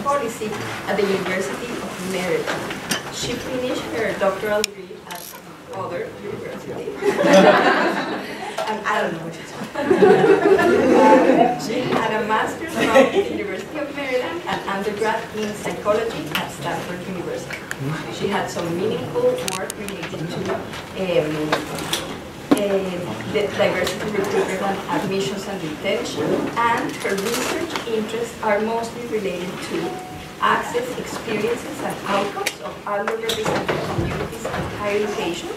policy at the University of Maryland. She finished her doctoral degree at Overt University. And I don't know what she's talking about. She had a master's from the University of Maryland and undergrad in psychology at Stanford University. She had some meaningful work related to the diversity recruitment and admissions and retention, and her research interests are mostly related to access, experiences, and outcomes of underrepresented communities in higher education,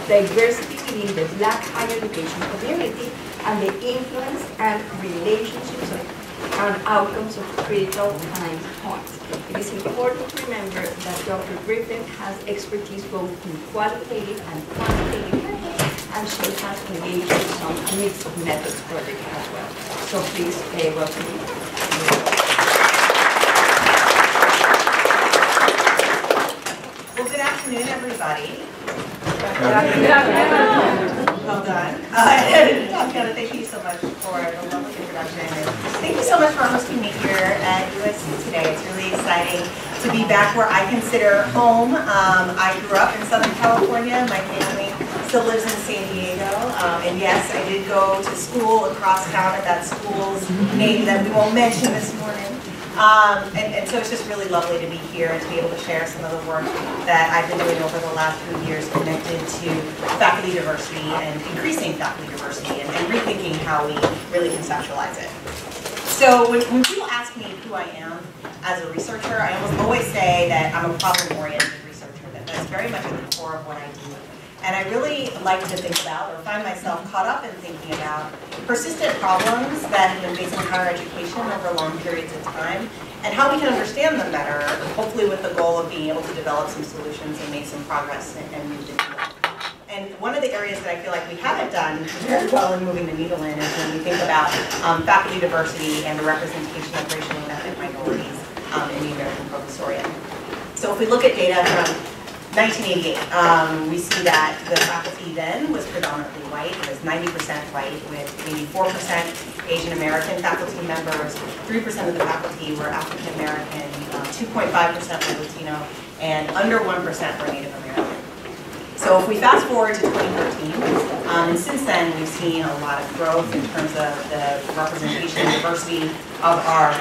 diversity within the Black higher education community, and the influence and relationships and outcomes of critical time points. It is important to remember that Dr. Griffin has expertise both in qualitative and quantitative methods, and she has engaged in some mixed methods project as well. So please welcome me. Well, good afternoon, everybody. Good afternoon. Well done. Tatiana, thank you so much for the lovely introduction. And thank you so much for hosting me here at USC today. It's really exciting to be back where I consider home. I grew up in Southern California. My family still lives in San Diego. And yes, I did go to school across town at that school's name that we won't mention this morning. And so it's just really lovely to be here and to be able to share some of the work that I've been doing over the last few years connected to faculty diversity and increasing faculty diversity and rethinking how we really conceptualize it. So when people ask me who I am as a researcher, I almost always say that I'm a problem-oriented researcher, that's very much at the core of what I do. And I really like to think about, or find myself caught up in thinking about, persistent problems that have been facing higher education over long periods of time, and how we can understand them better, hopefully with the goal of being able to develop some solutions and make some progress and move the needle. And one of the areas that I feel like we haven't done very well in moving the needle in is when we think about faculty diversity and the representation of racial and ethnic minorities in the American professoriate. So if we look at data from 1988, we see that the faculty then was predominantly white. It was 90% white with 84% Asian American faculty members, 3% of the faculty were African American, 2.5% were Latino, and under 1% were Native American. So if we fast forward to 2013, and since then we've seen a lot of growth in terms of the representation and diversity of our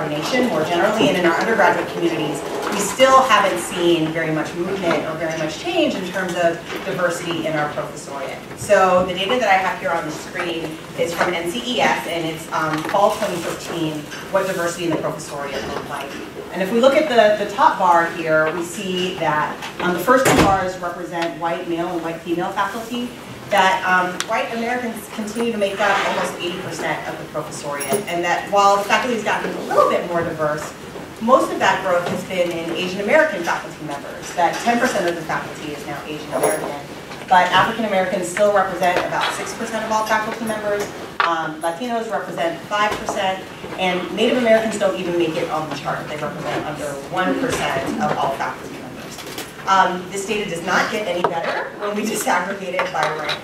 nation more generally, and in our undergraduate communities, we still haven't seen very much movement or very much change in terms of diversity in our professoriate. So the data that I have here on the screen is from NCES, and it's fall 2015, what diversity in the professoriate looked like. And if we look at the top bar here, we see that the first two bars represent white male and white female faculty, that white Americans continue to make up almost 80% of the professoriate, and that while the faculty has gotten a little bit more diverse, most of that growth has been in Asian American faculty members, that 10% of the faculty is now Asian American. But African Americans still represent about 6% of all faculty members, Latinos represent 5%, and Native Americans don't even make it on the chart. They represent under 1% of all faculty members. This data does not get any better when we disaggregate it by rank.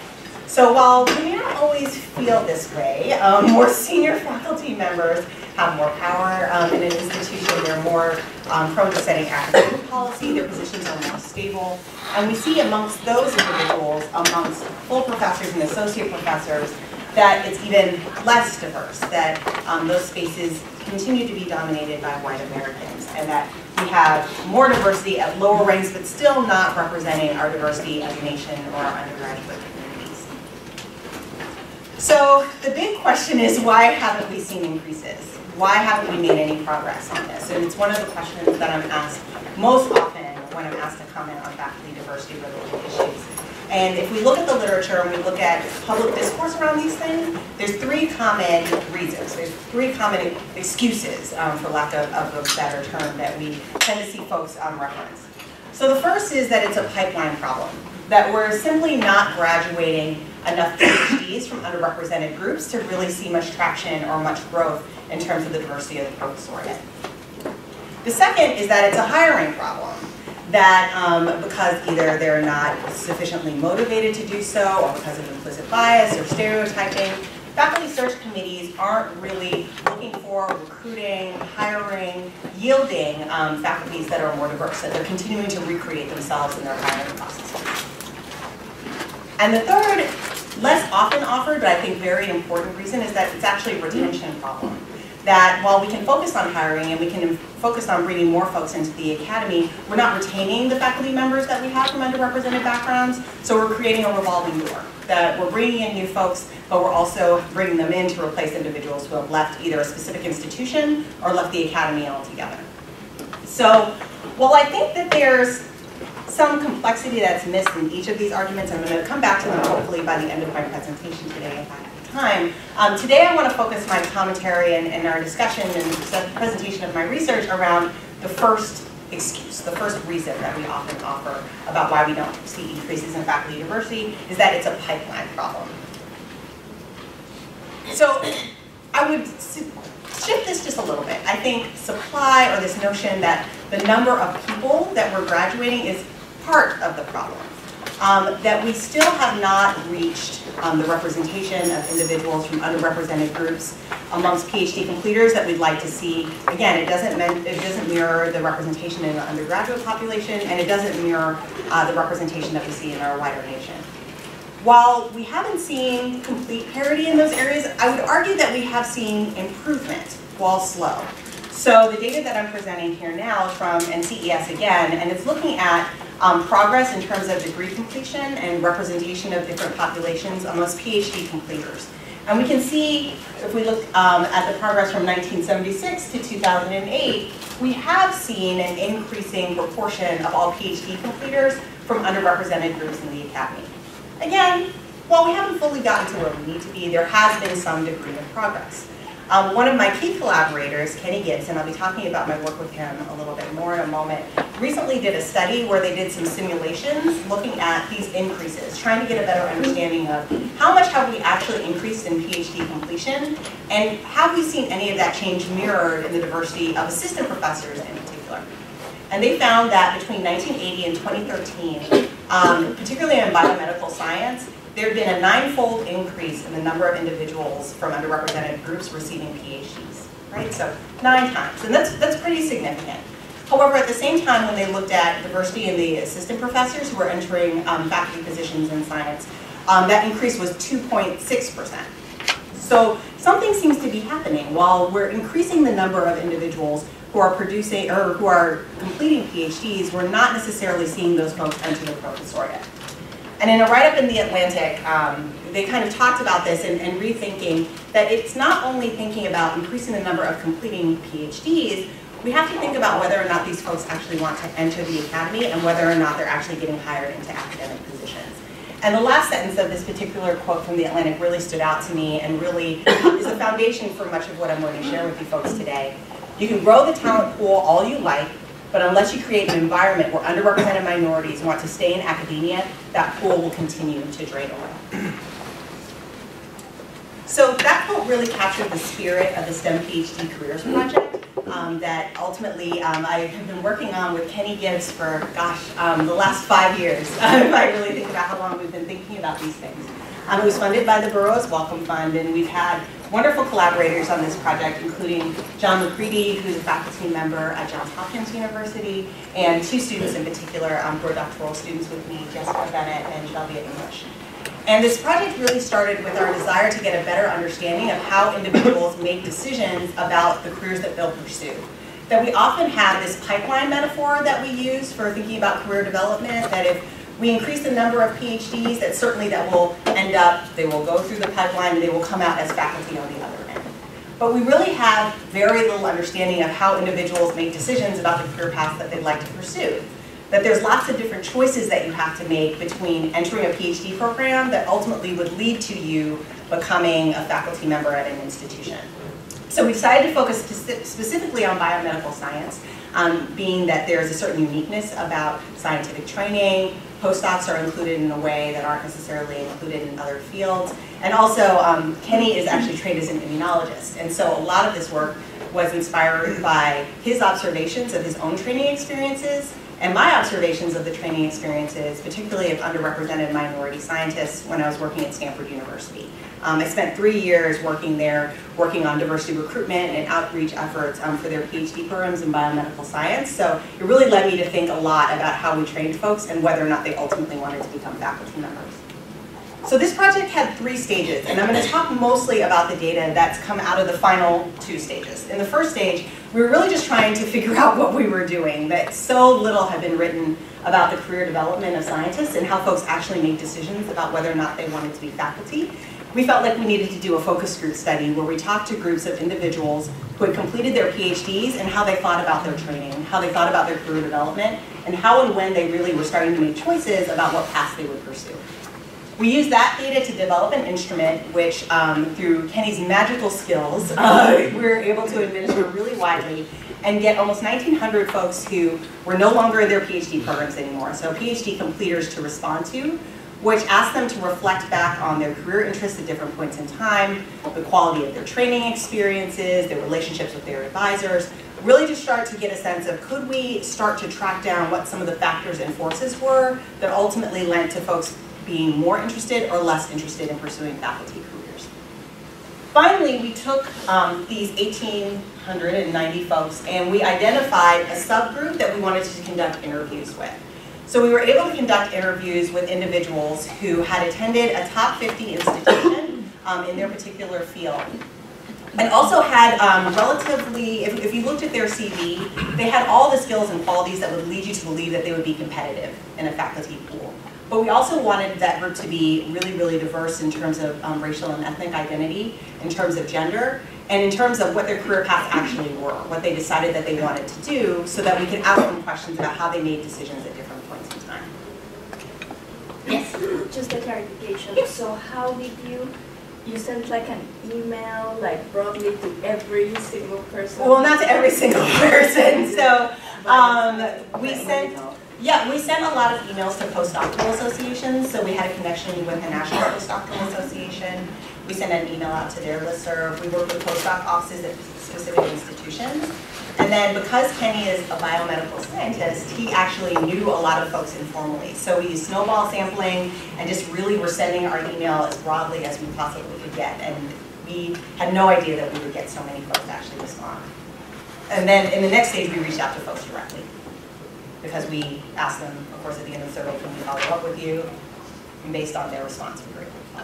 So while we may not always feel this way, more senior faculty members have more power in an institution. They're more prone to setting academic policy. Their positions are more stable. And we see amongst those individuals, amongst full professors and associate professors, that it's even less diverse, that those spaces continue to be dominated by white Americans, and that we have more diversity at lower ranks, but still not representing our diversity as a nation or our undergraduate communities. So the big question is, why haven't we seen increases? Why haven't we made any progress on this? And it's one of the questions that I'm asked most often when I'm asked to comment on faculty diversity related issues. And if we look at the literature and we look at public discourse around these things, there's three common reasons. There's three common excuses, for lack of a better term, that we tend to see folks reference. So the first is that it's a pipeline problem, that we're simply not graduating enough PhDs from underrepresented groups to really see much traction or much growth in terms of the diversity of the professoriate. The second is that it's a hiring problem, that because either they're not sufficiently motivated to do so, or because of implicit bias or stereotyping, faculty search committees aren't really looking for, recruiting, hiring yielding faculties that are more diverse, that they're continuing to recreate themselves in their hiring processes. And the third, less often offered, but I think very important reason is that it's actually a retention problem. That while we can focus on hiring and we can focus on bringing more folks into the academy, we're not retaining the faculty members that we have from underrepresented backgrounds, so we're creating a revolving door. That we're bringing in new folks, but we're also bringing them in to replace individuals who have left either a specific institution or left the academy altogether. So while I think that there's some complexity that's missed in each of these arguments, I'm going to come back to them hopefully by the end of my presentation today if I have time. Today I want to focus my commentary and our discussion and the presentation of my research around the first excuse, the first reason that we often offer about why we don't see increases in faculty diversity is that it's a pipeline problem. So I would shift this just a little bit. I think supply, or this notion that the number of people that we're graduating is part of the problem. That we still have not reached the representation of individuals from underrepresented groups amongst PhD completers that we'd like to see. Again, it doesn't mirror the representation in the undergraduate population, and it doesn't mirror the representation that we see in our wider nation. While we haven't seen complete parity in those areas, I would argue that we have seen improvement, while slow. So the data that I'm presenting here now is from NCES again, and it's looking at progress in terms of degree completion and representation of different populations amongst PhD completers. And we can see, if we look at the progress from 1976 to 2008, we have seen an increasing proportion of all PhD completers from underrepresented groups in the academy. Again, while we haven't fully gotten to where we need to be, there has been some degree of progress. One of my key collaborators, Kenny Gibbs, and I'll be talking about my work with him a little bit more in a moment, recently did a study where they did some simulations looking at these increases, trying to get a better understanding of how much have we actually increased in PhD completion, and have we seen any of that change mirrored in the diversity of assistant professors in particular. And they found that between 1980 and 2013, particularly in biomedical science, there had been a 9-fold increase in the number of individuals from underrepresented groups receiving PhDs, right? So 9 times, and that's pretty significant. However, at the same time, when they looked at diversity in the assistant professors who were entering faculty positions in science, that increase was 2.6%. So something seems to be happening. While we're increasing the number of individuals who are producing or who are completing PhDs, we're not necessarily seeing those folks enter the professoriate. And in a write-up in The Atlantic, they kind of talked about this and rethinking that it's not only thinking about increasing the number of completing PhDs, we have to think about whether or not these folks actually want to enter the academy and whether or not they're actually getting hired into academic positions. And the last sentence of this particular quote from The Atlantic really stood out to me and really is the foundation for much of what I'm going to share with you folks today. You can grow the talent pool all you like, but unless you create an environment where underrepresented minorities want to stay in academia, that pool will continue to drain away. So that quote really captured the spirit of the STEM PhD Careers Project that ultimately I have been working on with Kenny Gibbs for, gosh, the last 5 years, if I really think about how long we've been thinking about these things. It was funded by the Borough's Welcome Fund, and we've had wonderful collaborators on this project, including John McCready, who's a faculty member at Johns Hopkins University, and 2 students in particular who are doctoral students with me, Jessica Bennett and Shelby English. And this project really started with our desire to get a better understanding of how individuals make decisions about the careers that they'll pursue. That we often have this pipeline metaphor that we use for thinking about career development, that if we increase the number of PhDs, that certainly that will end up, they will go through the pipeline and they will come out as faculty on the other end. But we really have very little understanding of how individuals make decisions about the career path that they'd like to pursue. That there's lots of different choices that you have to make between entering a PhD program that ultimately would lead to you becoming a faculty member at an institution. So we decided to focus specifically on biomedical science, being that there's a certain uniqueness about scientific training. Postdocs are included in a way that aren't necessarily included in other fields. And also, Kenny is actually trained as an immunologist. And so a lot of this work was inspired by his observations of his own training experiences and my observations of the training experiences, particularly of underrepresented minority scientists when I was working at Stanford University. I spent 3 years working there, working on diversity recruitment and outreach efforts for their PhD programs in biomedical science. So it really led me to think a lot about how we trained folks and whether or not they ultimately wanted to become faculty members. So this project had 3 stages, and I'm going to talk mostly about the data that's come out of the final 2 stages. In the first stage, we were really just trying to figure out what we were doing, that so little had been written about the career development of scientists and how folks actually make decisions about whether or not they wanted to be faculty. We felt like we needed to do a focus group study where we talked to groups of individuals who had completed their PhDs and how they thought about their training, how they thought about their career development, and how and when they really were starting to make choices about what paths they would pursue. We used that data to develop an instrument which, through Kenny's magical skills, we were able to administer really widely and get almost 1,900 folks who were no longer in their PhD programs anymore, so PhD completers to respond to, which asked them to reflect back on their career interests at different points in time, the quality of their training experiences, their relationships with their advisors, really to start to get a sense of could we start to track down what some of the factors and forces were that ultimately led to folks being more interested or less interested in pursuing faculty careers. Finally, we took these 1,890 folks and we identified a subgroup that we wanted to conduct interviews with. So we were able to conduct interviews with individuals who had attended a top 50 institution in their particular field. And also had relatively, if you looked at their CV, they had all the skills and qualities that would lead you to believe that they would be competitive in a faculty pool. But we also wanted that group to be really, really diverse in terms of racial and ethnic identity, in terms of gender, and in terms of what their career paths actually were, what they decided that they wanted to do, so that we could ask them questions about how they made decisions at different points in time. Yes? Just a clarification. So how did you sent like an email, like broadly to every single person? Well, not to every single person. So we sent a lot of emails to postdoctoral associations. So we had a connection with the National Postdoctoral Association. We sent an email out to their listserv. We worked with postdoc offices at specific institutions. And then because Kenny is a biomedical scientist, he actually knew a lot of folks informally. So we used snowball sampling and just really were sending our email as broadly as we possibly could get. And we had no idea that we would get so many folks actually respond. And then in the next stage, we reached out to folks directly, because we asked them, of course, at the end of the survey, can we follow up with you? And based on their response, we were able to follow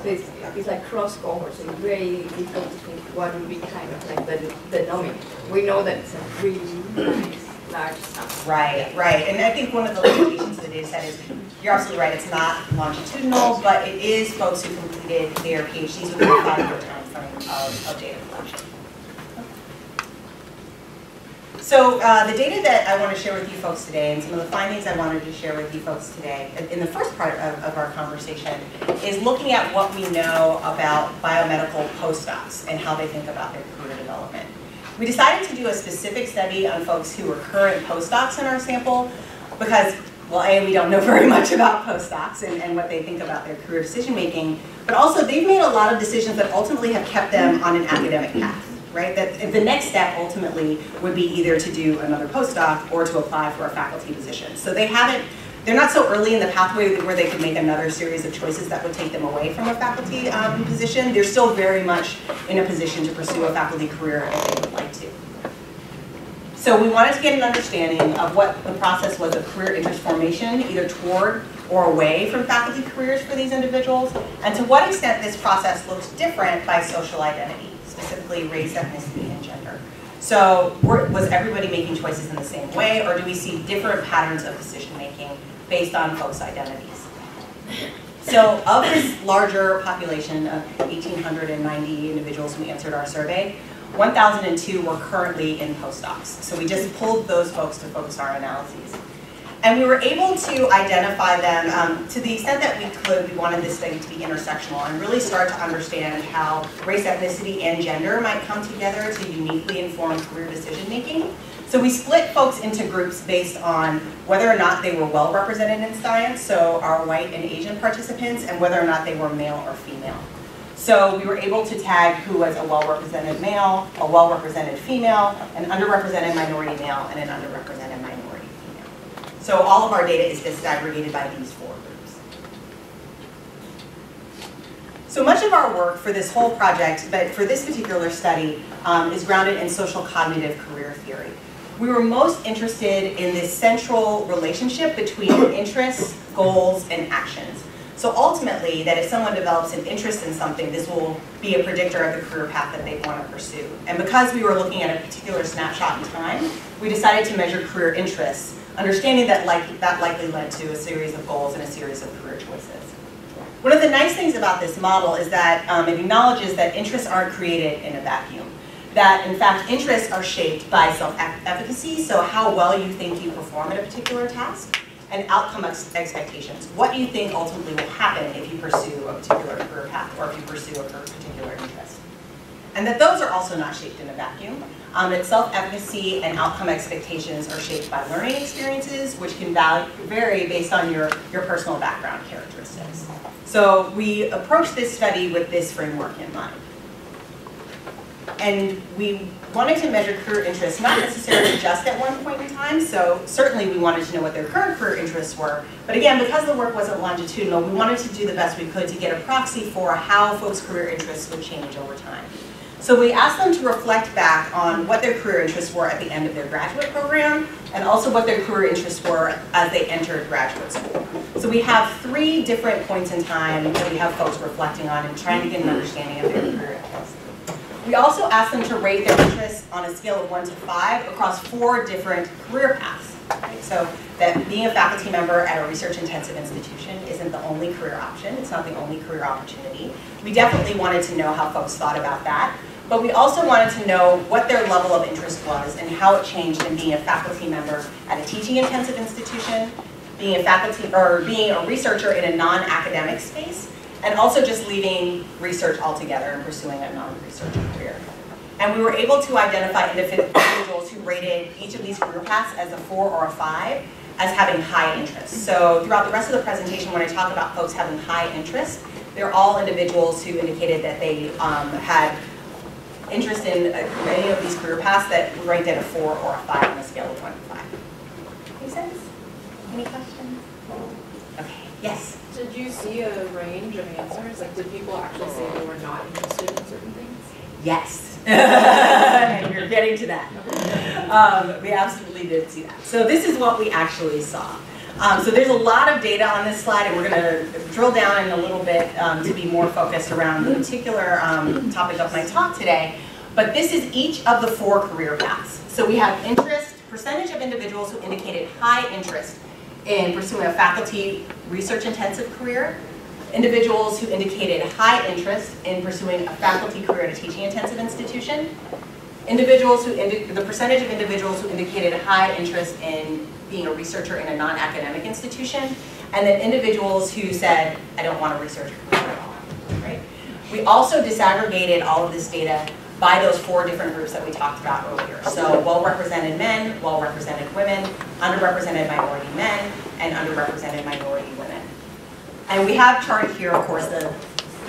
up. It's like cross cohorts, so it's very difficult to think what would be kind of like the denominator. We know that it's a really nice, large sample. Right, right. And I think one of the limitations of the data set is, you're absolutely right, it's not longitudinal, but it is folks who completed their PhDs within a 5-year time frame of data collection. So the data that I want to share with you folks today, and some of the findings I wanted to share with you folks today, in the first part of our conversation, is looking at what we know about biomedical postdocs and how they think about their career development. We decided to do a specific study on folks who were current postdocs in our sample because, well, A, we don't know very much about postdocs and what they think about their career decision making, but also they've made a lot of decisions that ultimately have kept them on an academic path. Right? That the next step ultimately would be either to do another postdoc or to apply for a faculty position. So they're not so early in the pathway where they could make another series of choices that would take them away from a faculty position. They're still very much in a position to pursue a faculty career if they would like to. So we wanted to get an understanding of what the process was of career interest formation, either toward or away from faculty careers for these individuals, and to what extent this process looks different by social identity, specifically race, ethnicity, and gender. So was everybody making choices in the same way, or do we see different patterns of decision making based on folks' identities? So of this larger population of 1,890 individuals who answered our survey, 1,002 were currently in postdocs. So we just pulled those folks to focus our analyses. And we were able to identify them to the extent that we could. We wanted this study to be intersectional and really start to understand how race, ethnicity, and gender might come together to uniquely inform career decision making. So we split folks into groups based on whether or not they were well represented in science, so our white and Asian participants, and whether or not they were male or female. So we were able to tag who was a well-represented male, a well-represented female, an underrepresented minority male, and an underrepresented minority female. So all of our data is disaggregated by these 4 groups. So much of our work for this whole project, but for this particular study, is grounded in social cognitive career theory. We were most interested in this central relationship between interests, goals, and actions. So ultimately, that if someone develops an interest in something, this will be a predictor of the career path that they want to pursue. And because we were looking at a particular snapshot in time, we decided to measure career interests, understanding that likely led to a series of goals and a series of career choices. One of the nice things about this model is that it acknowledges that interests aren't created in a vacuum. That, in fact, interests are shaped by self-efficacy, so how well you think you perform at a particular task, and outcome expectations. What do you think ultimately will happen if you pursue a particular career path or if you pursue a particular interest? And that those are also not shaped in a vacuum. That self-efficacy and outcome expectations are shaped by learning experiences, which can vary based on your personal background characteristics. So we approached this study with this framework in mind. And we wanted to measure career interests, not necessarily just at one point in time, so certainly we wanted to know what their current career interests were, but again, because the work wasn't longitudinal, we wanted to do the best we could to get a proxy for how folks' career interests would change over time. So we asked them to reflect back on what their career interests were at the end of their graduate program, and also what their career interests were as they entered graduate school. So we have 3 different points in time that we have folks reflecting on and trying to get an understanding of their career interests. We also asked them to rate their interests on a scale of 1 to 5 across 4 different career paths. Right? So that being a faculty member at a research-intensive institution isn't the only career option. It's not the only career opportunity. We definitely wanted to know how folks thought about that. But we also wanted to know what their level of interest was and how it changed in being a faculty member at a teaching-intensive institution, being a faculty or being a researcher in a non-academic space, and also just leaving research altogether and pursuing a non-research career. And we were able to identify individuals who rated each of these career paths as a 4 or a 5 as having high interest. So throughout the rest of the presentation, when I talk about folks having high interest, they're all individuals who indicated that they had interest in any of these career paths that ranked at a 4 or a 5 on a scale of 1 to 5. Make sense? Any questions? Okay, yes? Did you see a range of answers? Like, did people actually say they were not interested in certain things? Yes. And you're getting to that. We absolutely did see that. So this is what we actually saw. So there's a lot of data on this slide, and we're going to drill down in a little bit to be more focused around the particular topic of my talk today. But this is each of the 4 career paths. So we have interest, percentage of individuals who indicated high interest in pursuing a faculty research-intensive career, individuals who indicated high interest in pursuing a faculty career at a teaching-intensive institution, individuals who the percentage of individuals who indicated high interest in being a researcher in a non-academic institution, and then individuals who said, I don't want a research career at all, right? We also disaggregated all of this data by those 4 different groups that we talked about earlier. So well-represented men, well-represented women, underrepresented minority men, and underrepresented minority women. And we have charted here, of course, the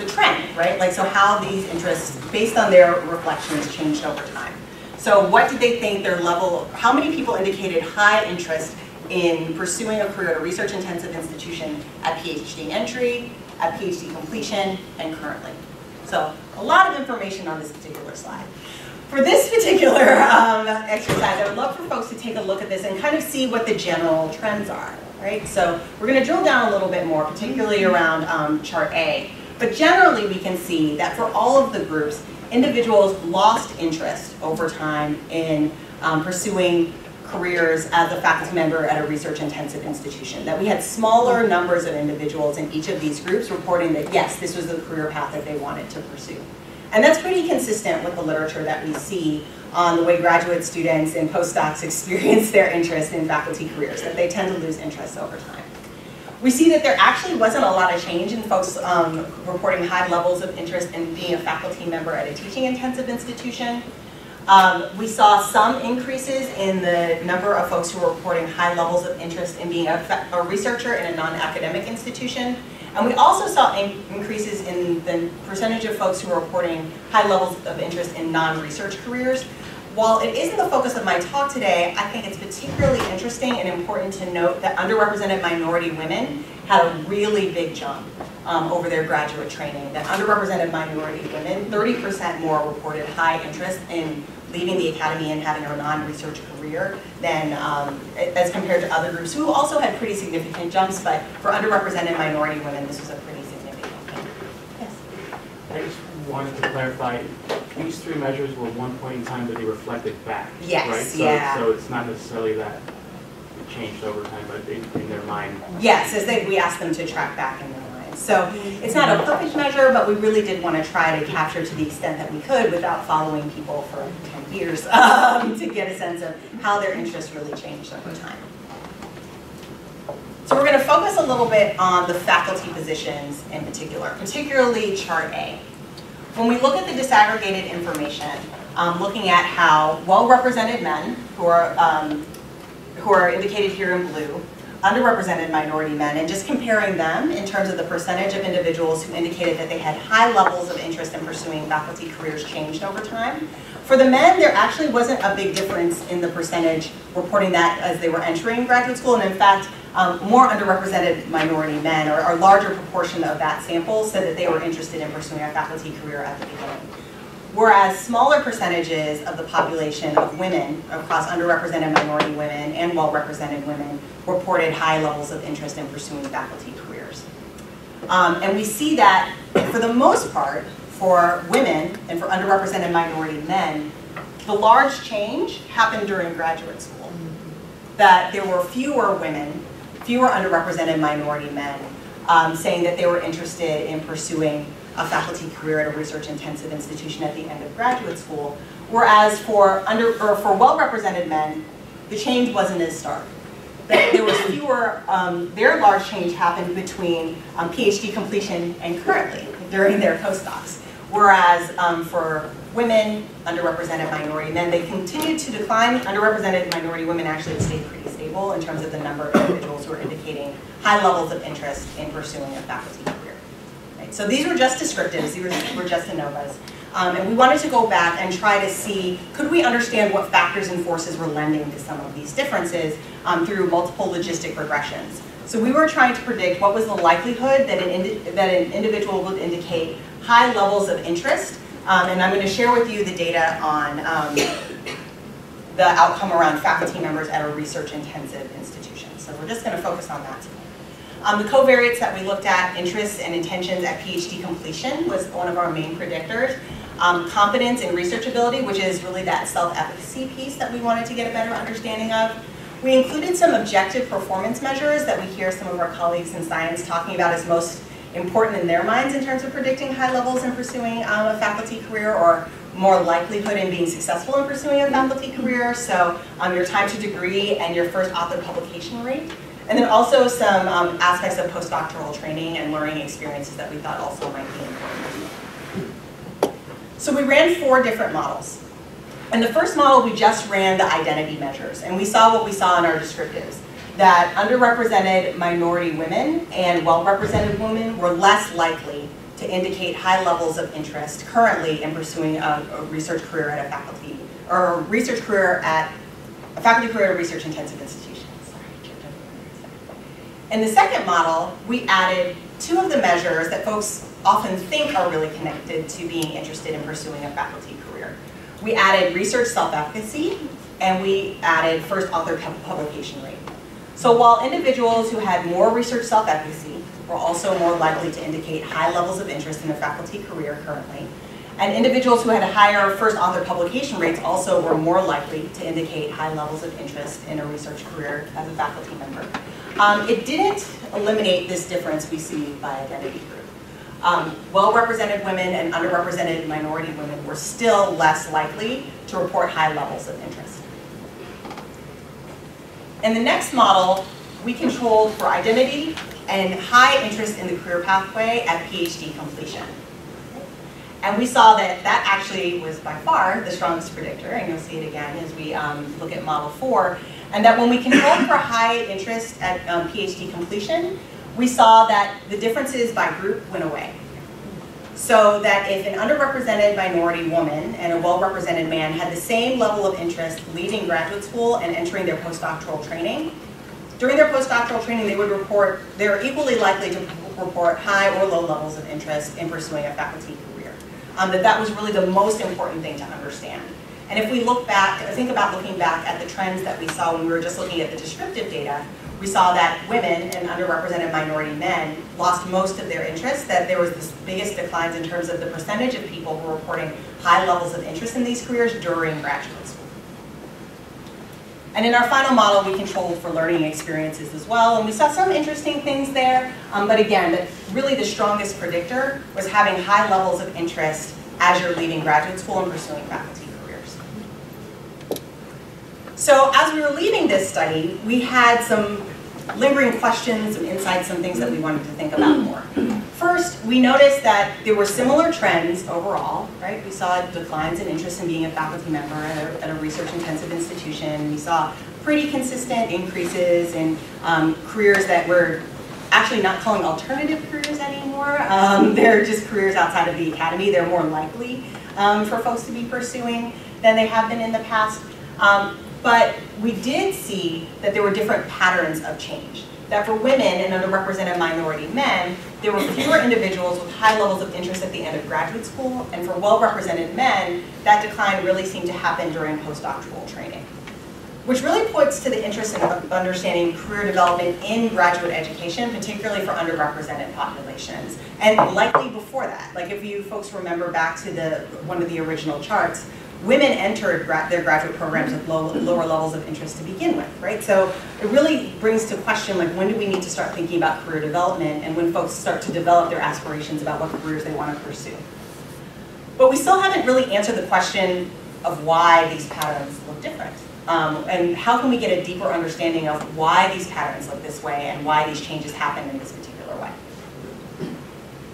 trend, right? Like, so how these interests, based on their reflections, changed over time. So what did they think their level, how many people indicated high interest in pursuing a career at a research-intensive institution at PhD entry, at PhD completion, and currently? So a lot of information on this particular slide. For this particular exercise, I would love for folks to take a look at this and kind of see what the general trends are, right? So we're going to drill down a little bit more, particularly around chart A. But generally, we can see that for all of the groups, individuals lost interest over time in pursuing careers as a faculty member at a research-intensive institution. That we had smaller numbers of individuals in each of these groups reporting that, yes, this was the career path that they wanted to pursue. And that's pretty consistent with the literature that we see on the way graduate students and postdocs experience their interest in faculty careers, that they tend to lose interest over time. We see that there actually wasn't a lot of change in folks reporting high levels of interest in being a faculty member at a teaching-intensive institution. We saw some increases in the number of folks who were reporting high levels of interest in being a researcher in a non-academic institution. And we also saw increases in the percentage of folks who were reporting high levels of interest in non-research careers. while it isn't the focus of my talk today, I think it's particularly interesting and important to note that underrepresented minority women had a really big jump over their graduate training. That underrepresented minority women, 30% more reported high interest in leaving the academy and having a non-research career than as compared to other groups who also had pretty significant jumps, but for underrepresented minority women, this was a pretty significant thing. Yes? I just wanted to clarify, these three measures were one point in time, but they reflected back, yes, right? So, yeah. So it's not necessarily that it changed over time, but in their mind. Yes, we asked them to track back in their minds. So it's not a perfect measure, but we really did want to try to capture to the extent that we could without following people for 10 years to get a sense of how their interests really changed over time. So we're going to focus a little bit on the faculty positions in particular, particularly Chart A. When we look at the disaggregated information, looking at how well-represented men, who are indicated here in blue, underrepresented minority men, and just comparing them in terms of the percentage of individuals who indicated that they had high levels of interest in pursuing faculty careers changed over time. For the men, there actually wasn't a big difference in the percentage reporting that as they were entering graduate school, and in fact, more underrepresented minority men, or a larger proportion of that sample, said that they were interested in pursuing a faculty career at the beginning. Whereas smaller percentages of the population of women across underrepresented minority women and well-represented women reported high levels of interest in pursuing faculty careers. And we see that, for the most part, for women and for underrepresented minority men, the large change happened during graduate school. That there were fewer women, fewer underrepresented minority men saying that they were interested in pursuing a faculty career at a research-intensive institution at the end of graduate school, whereas for well-represented men, the change wasn't as stark. There was fewer, their large change happened between PhD completion and currently during their postdocs, whereas for women, underrepresented minority men, they continued to decline. Underrepresented minority women actually stayed pretty stable in terms of the number of individuals who are indicating high levels of interest in pursuing a faculty career. So these were just descriptives, these were just ANOVAs. And we wanted to go back and try to see, could we understand what factors and forces were lending to some of these differences through multiple logistic regressions. So we were trying to predict what was the likelihood that an individual would indicate high levels of interest. And I'm going to share with you the data on the outcome around faculty members at a research-intensive institution. So we're just going to focus on that today. The covariates that we looked at, interests and intentions at PhD completion, was one of our main predictors. Competence and researchability, which is really that self-efficacy piece that we wanted to get a better understanding of. We included some objective performance measures that we hear some of our colleagues in science talking about as most important in their minds in terms of predicting high levels in pursuing a faculty career, or more likelihood in being successful in pursuing a faculty career. So your time to degree and your first author publication rate. And then also some aspects of postdoctoral training and learning experiences that we thought also might be important. So we ran 4 different models. In the first model, we just ran the identity measures, and we saw what we saw in our descriptives, that underrepresented minority women and well-represented women were less likely to indicate high levels of interest currently in pursuing a research career at a faculty, or a research career at a faculty career at a research-intensive institution. In the second model, we added 2 of the measures that folks often think are really connected to being interested in pursuing a faculty career. We added research self-efficacy, and we added first author publication rate. So while individuals who had more research self-efficacy were also more likely to indicate high levels of interest in a faculty career currently, and individuals who had higher first author publication rates also were more likely to indicate high levels of interest in a research career as a faculty member. It didn't eliminate this difference we see by identity group. Well-represented women and underrepresented minority women were still less likely to report high levels of interest. In the next model, we controlled for identity and high interest in the career pathway at PhD completion. And we saw that that actually was by far the strongest predictor, and you'll see it again as we look at model 4. And that when we controlled for high interest at PhD completion, we saw that the differences by group went away. so that if an underrepresented minority woman and a well-represented man had the same level of interest leaving graduate school and entering their postdoctoral training, during their postdoctoral training they're equally likely to report high or low levels of interest in pursuing a faculty career. That was really the most important thing to understand. And if we think about looking back at the trends that we saw when we were just looking at the descriptive data, we saw that women and underrepresented minority men lost most of their interest, that there was the biggest declines in terms of the percentage of people who were reporting high levels of interest in these careers during graduate school. And in our final model, we controlled for learning experiences as well, and we saw some interesting things there, but again, really the strongest predictor was having high levels of interest as you're leaving graduate school and pursuing faculty careers. So as we were leaving this study, we had some lingering questions, some insights, some things that we wanted to think about more. First, we noticed that there were similar trends overall, right? We saw declines in interest in being a faculty member at a research-intensive institution. We saw pretty consistent increases in careers that we're actually not calling alternative careers anymore. They're just careers outside of the academy. They're more likely for folks to be pursuing than they have been in the past. But we did see that there were different patterns of change. That for women and underrepresented minority men, there were fewer individuals with high levels of interest at the end of graduate school, and for well-represented men, that decline really seemed to happen during postdoctoral training. Which really points to the interest in understanding career development in graduate education, particularly for underrepresented populations, and likely before that. Like if you folks remember back to one of the original charts, women entered their graduate programs with lower levels of interest to begin with, right? So it really brings to question, like, when do we need to start thinking about career development and when folks start to develop their aspirations about what careers they want to pursue. But we still haven't really answered the question of why these patterns look different. And how can we get a deeper understanding of why these patterns look this way and why these changes happen in this particular way.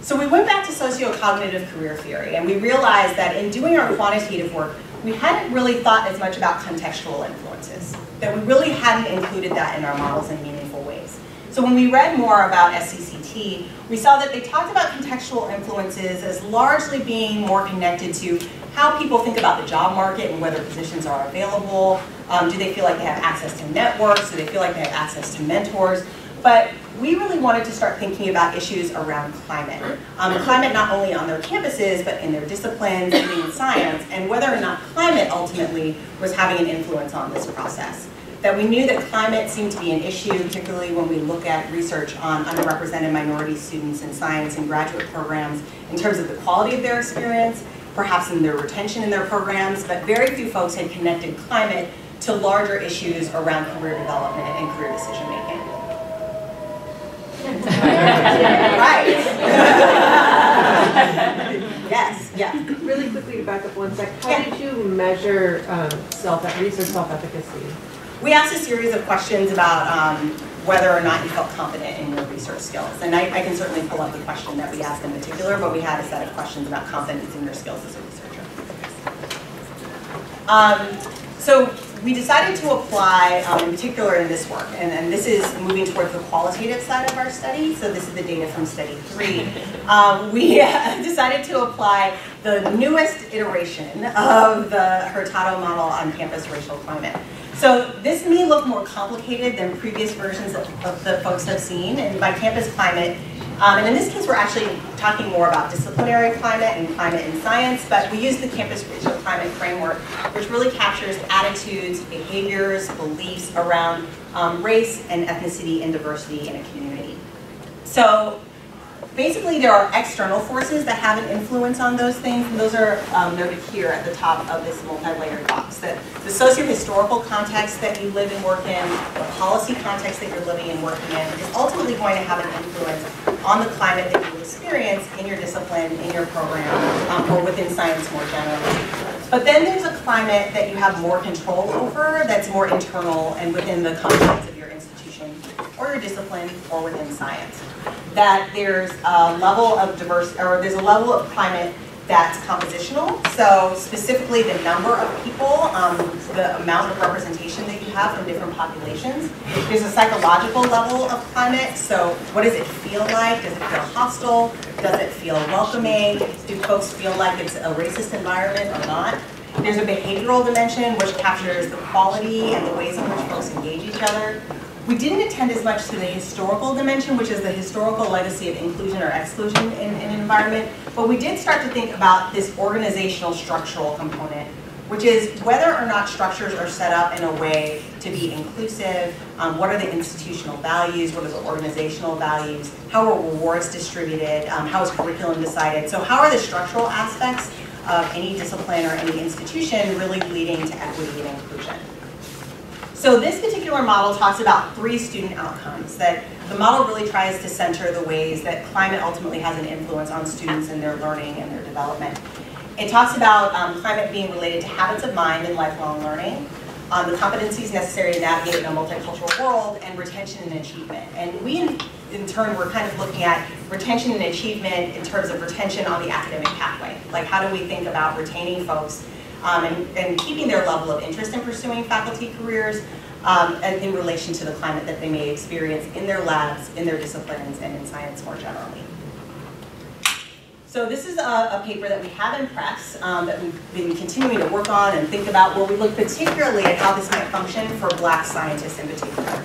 So we went back to socio-cognitive career theory, and we realized that in doing our quantitative work, we hadn't really thought as much about contextual influences, that we really hadn't included that in our models in meaningful ways. So when we read more about SCCT, we saw that they talked about contextual influences as largely being more connected to how people think about the job market and whether positions are available. Do they feel like they have access to networks? Do they feel like they have access to mentors? But we really wanted to start thinking about issues around climate. Climate not only on their campuses, but in their disciplines, even in science, and whether or not climate ultimately was having an influence on this process. That we knew that climate seemed to be an issue, particularly when we look at research on underrepresented minority students in science and graduate programs in terms of the quality of their experience, perhaps in their retention in their programs, but very few folks had connected climate to larger issues around career development and career decision making. Right. Yes, yeah. Really quickly to back up one sec, how did you measure research self-efficacy? We asked a series of questions about whether or not you felt confident in your research skills. And I can certainly pull up the question that we asked in particular, but we had a set of questions about confidence in your skills as a researcher. So we decided to apply, in particular in this work, and this is moving towards the qualitative side of our study, so this is the data from study 3. We decided to apply the newest iteration of the Hurtado model on campus racial climate. So this may look more complicated than previous versions that folks have seen, and by campus climate, and in this case we're actually talking more about disciplinary climate and climate in science, but we use the campus racial climate framework, which really captures attitudes, behaviors, beliefs around race and ethnicity and diversity in a community. So basically there are external forces that have an influence on those things, and those are noted here at the top of this multi-layered box. That the socio-historical context that you live and work in, the policy context that you're living and working in, is ultimately going to have an influence on the climate that you experience in your discipline, in your program, or within science more generally. But then there's a climate that you have more control over, that's more internal and within the confines of your institution, or your discipline, or within science. That there's a level of there's a level of climate that's compositional. So specifically the number of people, the amount of representation that you you have from different populations. There's a psychological level of climate, so what does it feel like? Does it feel hostile? Does it feel welcoming? Do folks feel like it's a racist environment or not? There's a behavioral dimension, which captures the quality and the ways in which folks engage each other. We didn't attend as much to the historical dimension, which is the historical legacy of inclusion or exclusion in an environment, but we did start to think about this organizational structural component, which is whether or not structures are set up in a way to be inclusive, what are the institutional values, what are the organizational values, how are rewards distributed, how is curriculum decided, so how are the structural aspects of any discipline or any institution really leading to equity and inclusion. So this particular model talks about 3 student outcomes, that the model really tries to center the ways that climate ultimately has an influence on students and their learning and their development. It talks about climate being related to habits of mind and lifelong learning, the competencies necessary to navigate in a multicultural world, and retention and achievement. And we, in turn, we're kind of looking at retention and achievement in terms of retention on the academic pathway. Like, how do we think about retaining folks and keeping their level of interest in pursuing faculty careers and in relation to the climate that they may experience in their labs, in their disciplines, and in science more generally. So this is a paper that we have in press that we've been continuing to work on and think about, where we look particularly at how this might function for Black scientists in particular.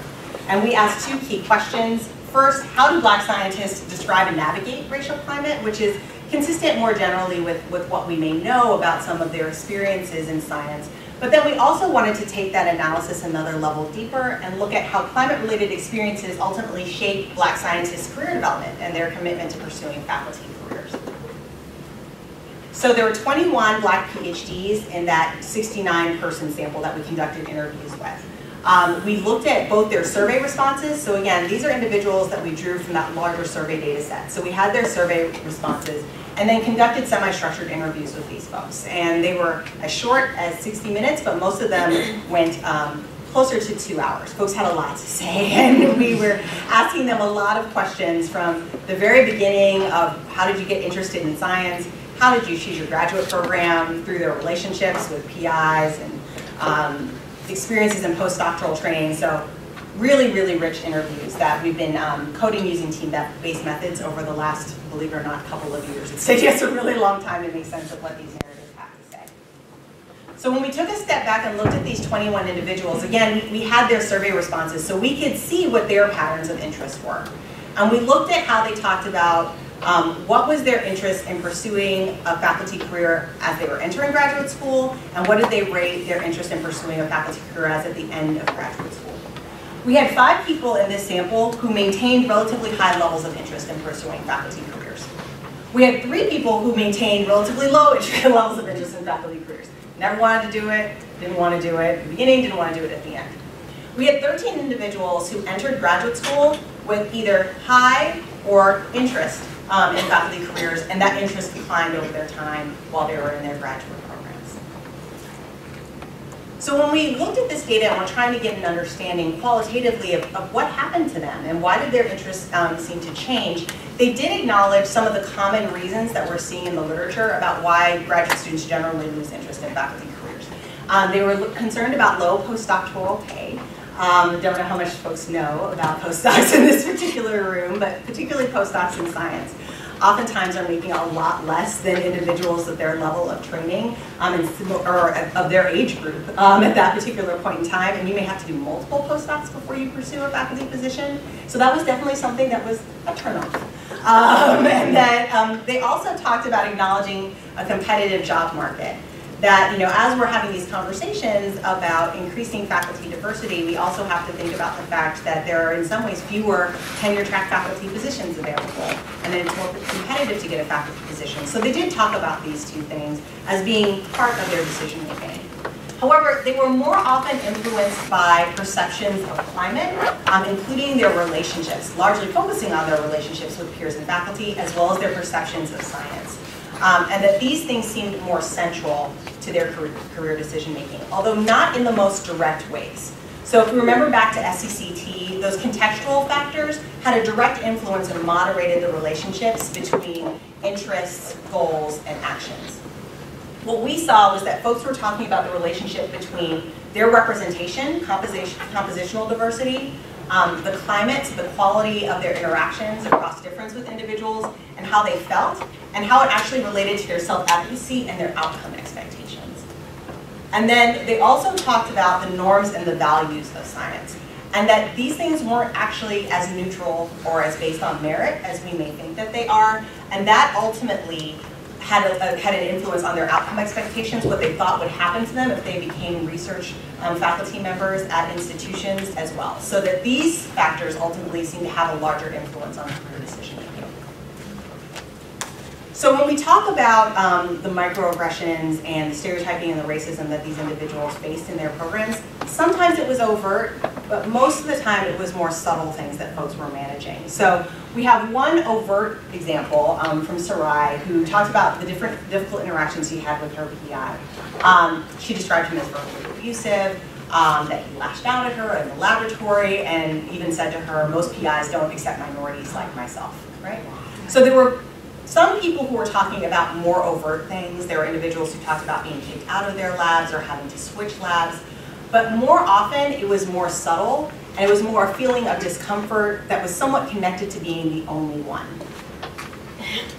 And we asked 2 key questions. First, how do Black scientists describe and navigate racial climate, which is consistent more generally with what we may know about some of their experiences in science. But then we also wanted to take that analysis another level deeper and look at how climate-related experiences ultimately shape Black scientists' career development and their commitment to pursuing faculty careers. So there were 21 Black PhDs in that 69-person sample that we conducted interviews with. We looked at both their survey responses. So again, these are individuals that we drew from that larger survey data set. So we had their survey responses and then conducted semi-structured interviews with these folks. And they were as short as 60 minutes, but most of them went closer to 2 hours. Folks had a lot to say, and we were asking them a lot of questions from the very beginning of how did you get interested in science, how did you choose your graduate program, through their relationships with PIs and experiences in postdoctoral training. So really, really rich interviews that we've been coding using team-based methods over the last, believe it or not, couple of years. It's taken us a really long time to make sense of what these narratives have to say. So when we took a step back and looked at these 21 individuals, again, we had their survey responses, so we could see what their patterns of interest were. And we looked at how they talked about what was their interest in pursuing a faculty career as they were entering graduate school, and what did they rate their interest in pursuing a faculty career as at the end of graduate school. We had 5 people in this sample who maintained relatively high levels of interest in pursuing faculty careers. We had 3 people who maintained relatively low levels of interest in faculty careers. Never wanted to do it, didn't want to do it at the beginning, didn't want to do it at the end. We had 13 individuals who entered graduate school with either high or interest in faculty careers, and that interest declined over their time while they were in their graduate programs. So when we looked at this data and we're trying to get an understanding qualitatively of what happened to them and why did their interests seem to change, they did acknowledge some of the common reasons that we're seeing in the literature about why graduate students generally lose interest in faculty careers. They were concerned about low postdoctoral pay. Don't know how much folks know about postdocs in this particular room, but particularly postdocs in science oftentimes are making a lot less than individuals at their level of training or of their age group at that particular point in time, and you may have to do multiple postdocs before you pursue a faculty position. So that was definitely something that was a turnoff. And that they also talked about acknowledging a competitive job market. That, as we're having these conversations about increasing faculty diversity, we also have to think about the fact that there are in some ways fewer tenure-track faculty positions available, and that it's more competitive to get a faculty position. So they did talk about these 2 things as being part of their decision-making. However, they were more often influenced by perceptions of climate, including their relationships, largely focusing on their relationships with peers and faculty, as well as their perceptions of science. And that these things seemed more central to their career decision-making, although not in the most direct ways. So if we remember back to SCCT, those contextual factors had a direct influence and moderated the relationships between interests, goals, and actions. What we saw was that folks were talking about the relationship between their representation, compositional diversity, the climate, the quality of their interactions across difference with individuals, and how they felt, and how it actually related to their self-advocacy and their outcome expectations. And then they also talked about the norms and the values of science, and that these things weren't actually as neutral or as based on merit as we may think that they are, and that ultimately had an influence on their outcome expectations, what they thought would happen to them if they became research faculty members at institutions as well. So that these factors ultimately seem to have a larger influence on career decision making. So when we talk about the microaggressions and the stereotyping and the racism that these individuals faced in their programs, sometimes it was overt, but most of the time it was more subtle things that folks were managing. So we have one overt example from Sarai, who talked about the difficult interactions he had with her PI. She described him as verbally abusive, that he lashed out at her in the laboratory, and even said to her, most PIs don't accept minorities like myself, right? So there were some people who were talking about more overt things. There were individuals who talked about being kicked out of their labs or having to switch labs. But more often, it was more subtle, and it was more a feeling of discomfort that was somewhat connected to being the only one.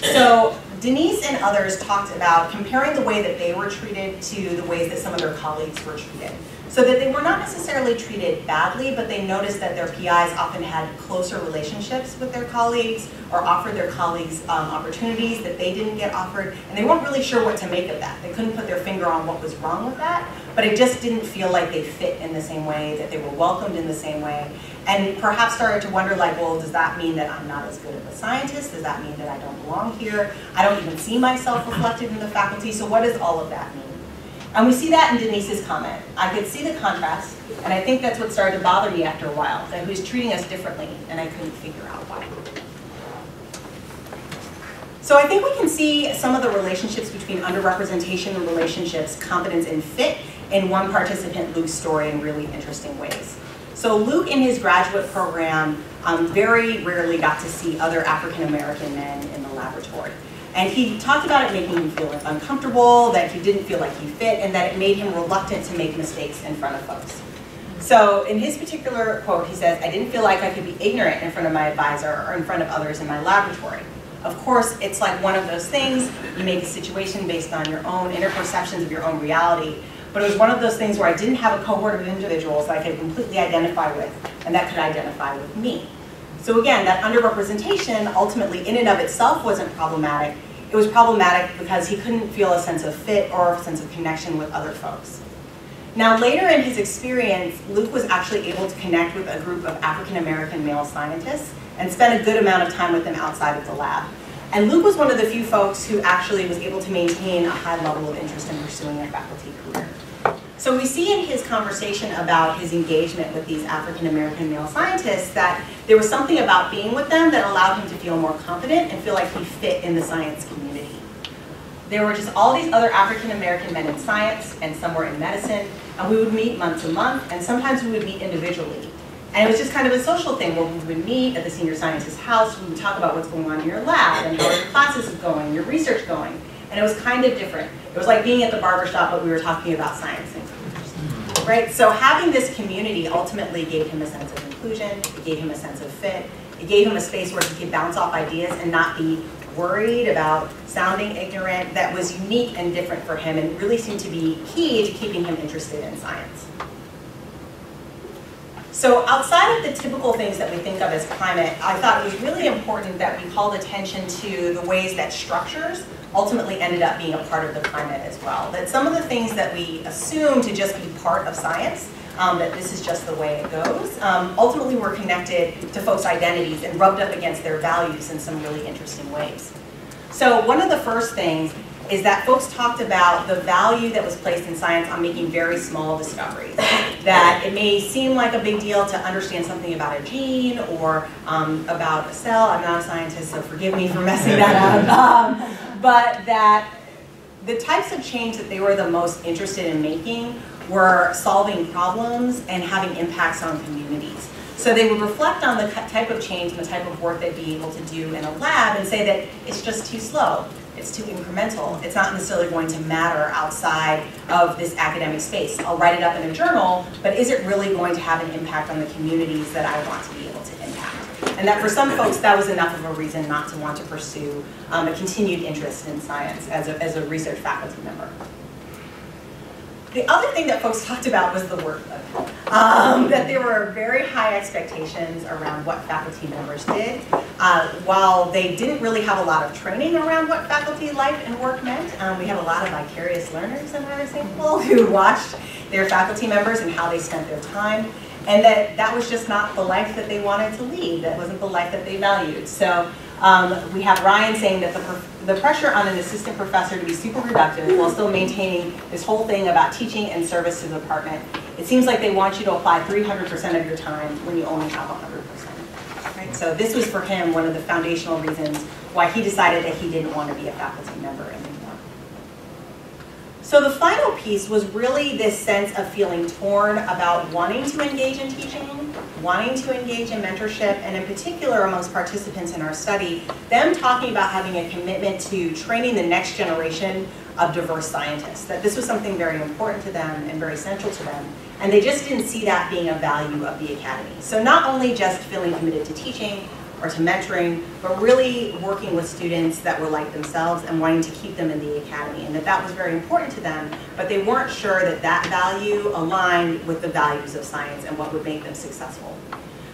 So Denise and others talked about comparing the way that they were treated to the ways that some of their colleagues were treated. So that they were not necessarily treated badly, but they noticed that their PIs often had closer relationships with their colleagues or offered their colleagues opportunities that they didn't get offered, and they weren't really sure what to make of that. They couldn't put their finger on what was wrong with that, but it just didn't feel like they fit in the same way, that they were welcomed in the same way, and perhaps started to wonder, like, well, does that mean that I'm not as good of a scientist? Does that mean that I don't belong here? I don't even see myself reflected in the faculty, so what does all of that mean? And we see that in Denise's comment. I could see the contrast, and I think that's what started to bother me after a while, that he was treating us differently, and I couldn't figure out why. So I think we can see some of the relationships between underrepresentation and relationships, competence, and fit in one participant, Luke's story, in really interesting ways. So Luke, in his graduate program, very rarely got to see other African-American men in the laboratory. And he talked about it making him feel uncomfortable, that he didn't feel like he fit, and that it made him reluctant to make mistakes in front of folks. So in his particular quote, he says, "I didn't feel like I could be ignorant in front of my advisor or in front of others in my laboratory." Of course, it's like one of those things, you make a situation based on your own inner perceptions of your own reality, but it was one of those things where I didn't have a cohort of individuals that I could completely identify with, and that could identify with me. So again, that underrepresentation ultimately in and of itself wasn't problematic. It was problematic because he couldn't feel a sense of fit or a sense of connection with other folks. Now later in his experience, Luke was actually able to connect with a group of African-American male scientists and spent a good amount of time with them outside of the lab. And Luke was one of the few folks who actually was able to maintain a high level of interest in pursuing a faculty career. So we see in his conversation about his engagement with these African-American male scientists that there was something about being with them that allowed him to feel more confident and feel like he fit in the science community. There were just all these other African-American men in science, and some were in medicine, and we would meet month to month, and sometimes we would meet individually. And it was just kind of a social thing where we would meet at the senior scientist's house, we would talk about what's going on in your lab, and how your classes is going, your research going. And it was kind of different. It was like being at the barbershop, but we were talking about science and careers, right? So having this community ultimately gave him a sense of inclusion, it gave him a sense of fit, it gave him a space where he could bounce off ideas and not be worried about sounding ignorant. That was unique and different for him and really seemed to be key to keeping him interested in science. So outside of the typical things that we think of as climate, I thought it was really important that we called attention to the ways that structures ultimately ended up being a part of the climate as well. That some of the things that we assume to just be part of science, that this is just the way it goes, ultimately were connected to folks' identities and rubbed up against their values in some really interesting ways. So one of the first things is that folks talked about the value that was placed in science on making very small discoveries. That it may seem like a big deal to understand something about a gene or about a cell. I'm not a scientist, so forgive me for messing that up. But that the types of change that they were the most interested in making were solving problems and having impacts on communities. So they would reflect on the type of change and the type of work they'd be able to do in a lab and say that it's just too slow. It's too incremental. It's not necessarily going to matter outside of this academic space. I'll write it up in a journal, but is it really going to have an impact on the communities that I want to be able to impact? And that for some folks, that was enough of a reason not to want to pursue a continued interest in science as a research faculty member. The other thing that folks talked about was the workload. That there were very high expectations around what faculty members did. While they didn't really have a lot of training around what faculty life and work meant, we had a lot of vicarious learners in our example who watched their faculty members and how they spent their time. And that was just not the life that they wanted to lead. That wasn't the life that they valued. So we have Ryan saying that the pressure on an assistant professor to be super productive while still maintaining this whole thing about teaching and service to the department. It seems like they want you to apply 300% of your time when you only have 100%. Right? So this was for him one of the foundational reasons why he decided that he didn't want to be a faculty member anymore. So the final piece was really this sense of feeling torn about wanting to engage in teaching, wanting to engage in mentorship, and in particular amongst participants in our study, them talking about having a commitment to training the next generation of diverse scientists, that this was something very important to them and very central to them, and they just didn't see that being a value of the academy. So not only just feeling committed to teaching or to mentoring, but really working with students that were like themselves and wanting to keep them in the academy, and that was very important to them, but they weren't sure that that value aligned with the values of science and what would make them successful.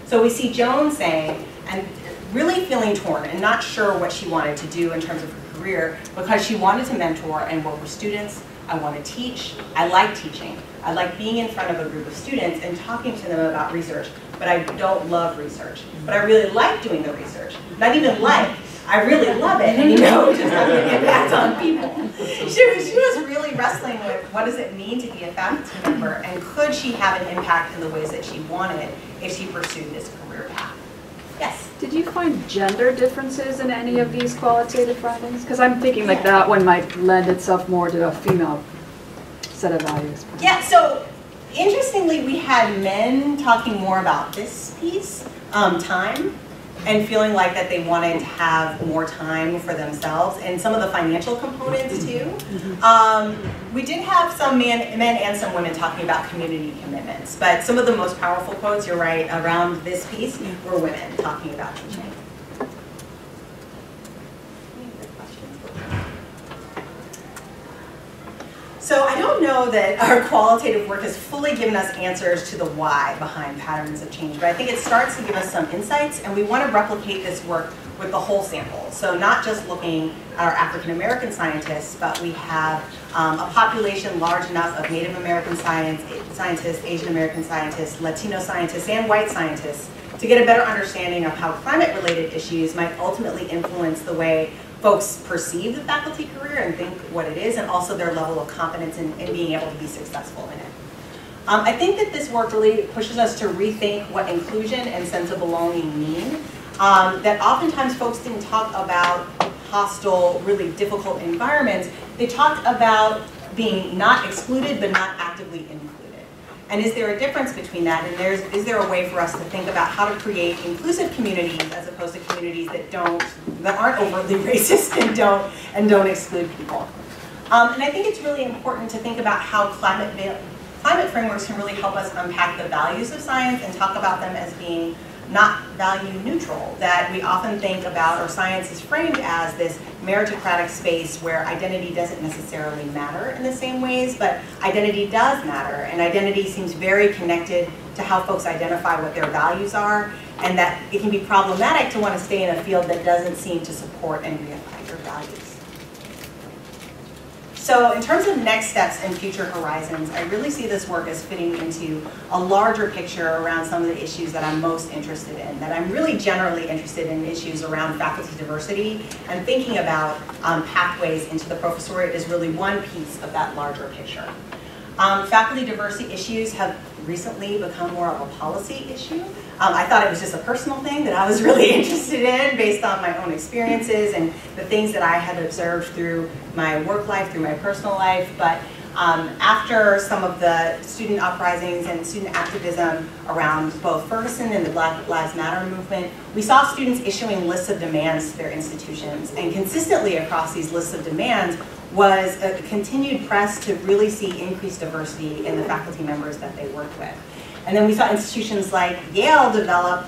So we see Joan saying, and really feeling torn and not sure what she wanted to do in terms of her career, because she wanted to mentor and work with students. I want to teach. I like teaching. I like being in front of a group of students and talking to them about research, but I don't love research. But I really like doing the research. Not even like, I really love it, and just having an impact on people. She was really wrestling with what does it mean to be a faculty member, and could she have an impact in the ways that she wanted if she pursued this career path? Yes? Did you find gender differences in any of these qualitative findings? Because I'm thinking like that one might lend itself more to a female set of values. Yeah, so interestingly, we had men talking more about this piece, time, and feeling like that they wanted to have more time for themselves, and some of the financial components too. We did have some men and some women talking about community commitments, but some of the most powerful quotes, you're right, around this piece were women talking about teaching. So I don't know that our qualitative work has fully given us answers to the why behind patterns of change, but I think it starts to give us some insights, and we want to replicate this work with the whole sample. So not just looking at our African American scientists, but we have a population large enough of Native American scientists, Asian American scientists, Latino scientists, and white scientists to get a better understanding of how climate-related issues might ultimately influence the way folks perceive the faculty career and think what it is, and also their level of competence in being able to be successful in it. I think that this work really pushes us to rethink what inclusion and sense of belonging mean. That oftentimes folks didn't talk about hostile, really difficult environments. They talked about being not excluded but not actively included. And is there a difference between that? And is there a way for us to think about how to create inclusive communities as opposed to communities that aren't overtly racist and don't exclude people? And I think it's really important to think about how climate frameworks can really help us unpack the values of science and talk about them as being not value neutral, that we often think about, or science is framed as this meritocratic space where identity doesn't necessarily matter in the same ways, but identity does matter, and identity seems very connected to how folks identify what their values are, and that it can be problematic to want to stay in a field that doesn't seem to support and reify your values. So in terms of next steps and future horizons, I really see this work as fitting into a larger picture around some of the issues that I'm most interested in, that I'm really generally interested in issues around faculty diversity, and thinking about pathways into the professoriate is really one piece of that larger picture. Faculty diversity issues have recently become more of a policy issue. I thought it was just a personal thing that I was really interested in based on my own experiences and the things that I had observed through my work life, through my personal life. But After some of the student uprisings and student activism around both Ferguson and the Black Lives Matter movement, we saw students issuing lists of demands to their institutions. And consistently across these lists of demands was a continued press to really see increased diversity in the faculty members that they worked with. And then we saw institutions like Yale develop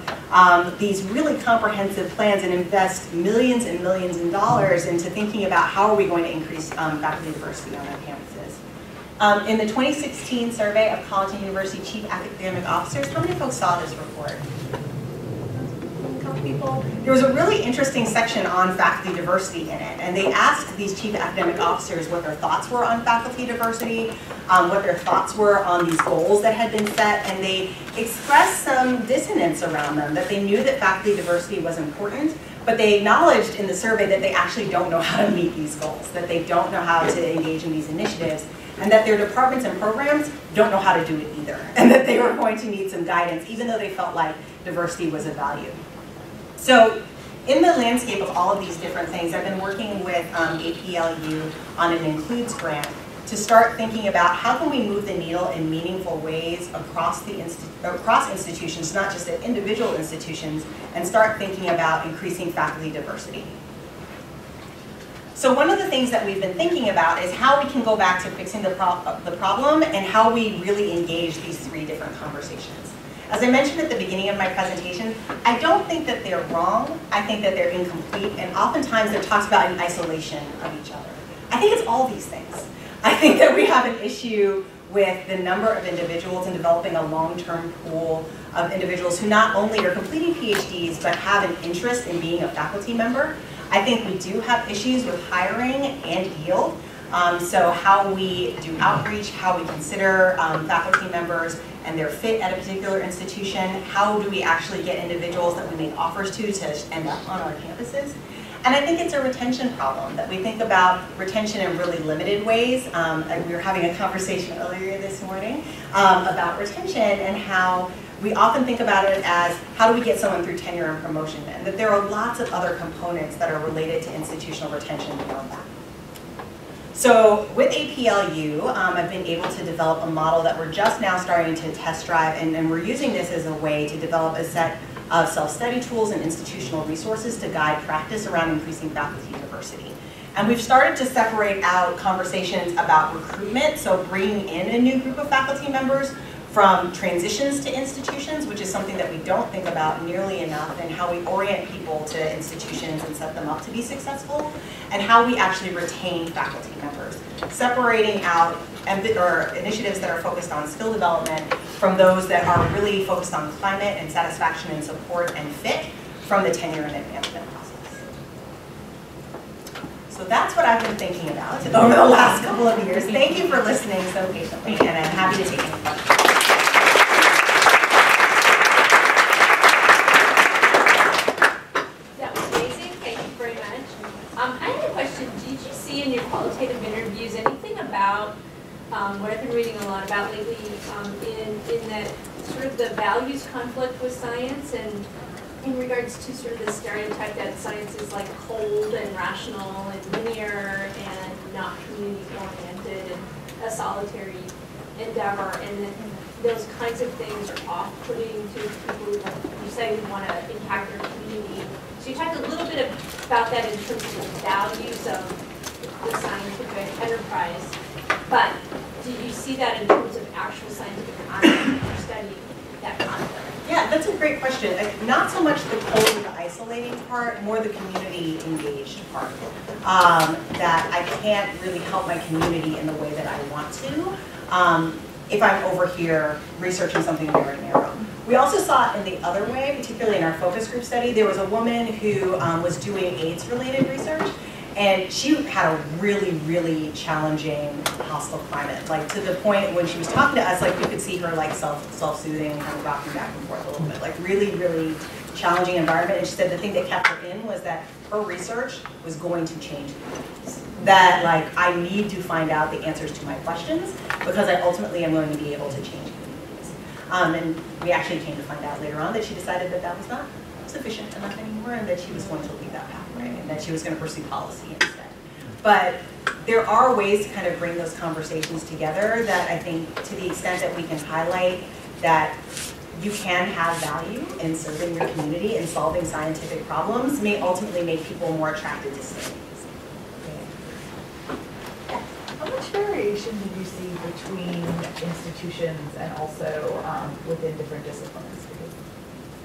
these really comprehensive plans and invest millions and millions of dollars into thinking about how are we going to increase faculty diversity on our campuses. In the 2016 survey of college and university chief academic officers, how many folks saw this report? A couple people. There was a really interesting section on faculty diversity in it, and they asked these chief academic officers what their thoughts were on faculty diversity, what their thoughts were on these goals that had been set, and they expressed some dissonance around them, that they knew that faculty diversity was important, but they acknowledged in the survey that they actually don't know how to meet these goals, that they don't know how to engage in these initiatives, and that their departments and programs don't know how to do it either, and that they were going to need some guidance, even though they felt like diversity was a value. So in the landscape of all of these different things, I've been working with APLU on an Includes grant to start thinking about how can we move the needle in meaningful ways across institutions, not just at individual institutions, and start thinking about increasing faculty diversity. So one of the things that we've been thinking about is how we can go back to fixing the problem and how we really engage these three different conversations. As I mentioned at the beginning of my presentation, I don't think that they're wrong. I think that they're incomplete, and oftentimes they're talked about in isolation of each other. I think it's all these things. I think that we have an issue with the number of individuals and developing a long-term pool of individuals who not only are completing PhDs, but have an interest in being a faculty member. I think we do have issues with hiring and yield. So how we do outreach, how we consider faculty members and their fit at a particular institution, how do we actually get individuals that we make offers to end up on our campuses. And I think it's a retention problem, that we think about retention in really limited ways. We were having a conversation earlier this morning about retention and how we often think about it as how do we get someone through tenure and promotion, and that there are lots of other components that are related to institutional retention beyond that. So with APLU, I've been able to develop a model that we're just now starting to test drive, and we're using this as a way to develop a set of self-study tools and institutional resources to guide practice around increasing faculty diversity. And we've started to separate out conversations about recruitment, so bringing in a new group of faculty members, from transitions to institutions, which is something that we don't think about nearly enough, and how we orient people to institutions and set them up to be successful, and how we actually retain faculty members, separating out initiatives that are focused on skill development from those that are really focused on climate and satisfaction and support and fit from the tenure and advancement process. So that's what I've been thinking about over the last couple of years. Thank you for listening so patiently, and I'm happy to take any questions. In your qualitative interviews, anything about what I've been reading a lot about lately in that sort of the values conflict with science, and in regards to sort of the stereotype that science is like cold and rational and linear and not community oriented and a solitary endeavor, and that those kinds of things are off-putting to people who, you say, who want to impact their community. So you talked a little bit about that in terms of the values of the scientific enterprise, but do you see that in terms of actual scientific content or studying that conflict? Yeah, that's a great question. Not so much the cold or the isolating part, more the community engaged part. That I can't really help my community in the way that I want to if I'm over here researching something very narrow. We also saw it in the other way, particularly in our focus group study. There was a woman who was doing AIDS-related research, and she had a really, really challenging hostile climate, like to the point when she was talking to us, like we could see her like self-soothing, kind of rocking back and forth a little bit, like really, really challenging environment. And she said the thing that kept her in was that her research was going to change communities. That like I need to find out the answers to my questions because I ultimately am going to be able to change communities. And we actually came to find out later on that she decided that that was not sufficient enough anymore, and that she was going to leave that pathway, and that she was going to pursue policy instead. But there are ways to kind of bring those conversations together that I think, to the extent that we can highlight that you can have value in serving your community and solving scientific problems, may ultimately make people more attracted to studying. How much variation did you see between institutions and also within different disciplines? Because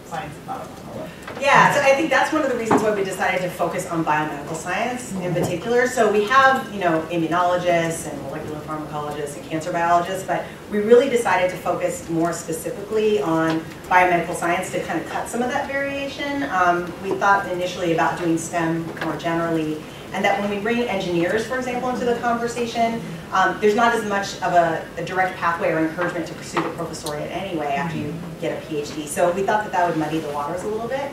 science is not a monolith. Yeah, so I think that's one of the reasons why we decided to focus on biomedical science in particular. So we have, immunologists and molecular pharmacologists and cancer biologists, but we really decided to focus more specifically on biomedical science to kind of cut some of that variation. We thought initially about doing STEM more generally, and that when we bring engineers, for example, into the conversation, there's not as much of a direct pathway or encouragement to pursue the professoriate anyway after you get a PhD. So we thought that that would muddy the waters a little bit.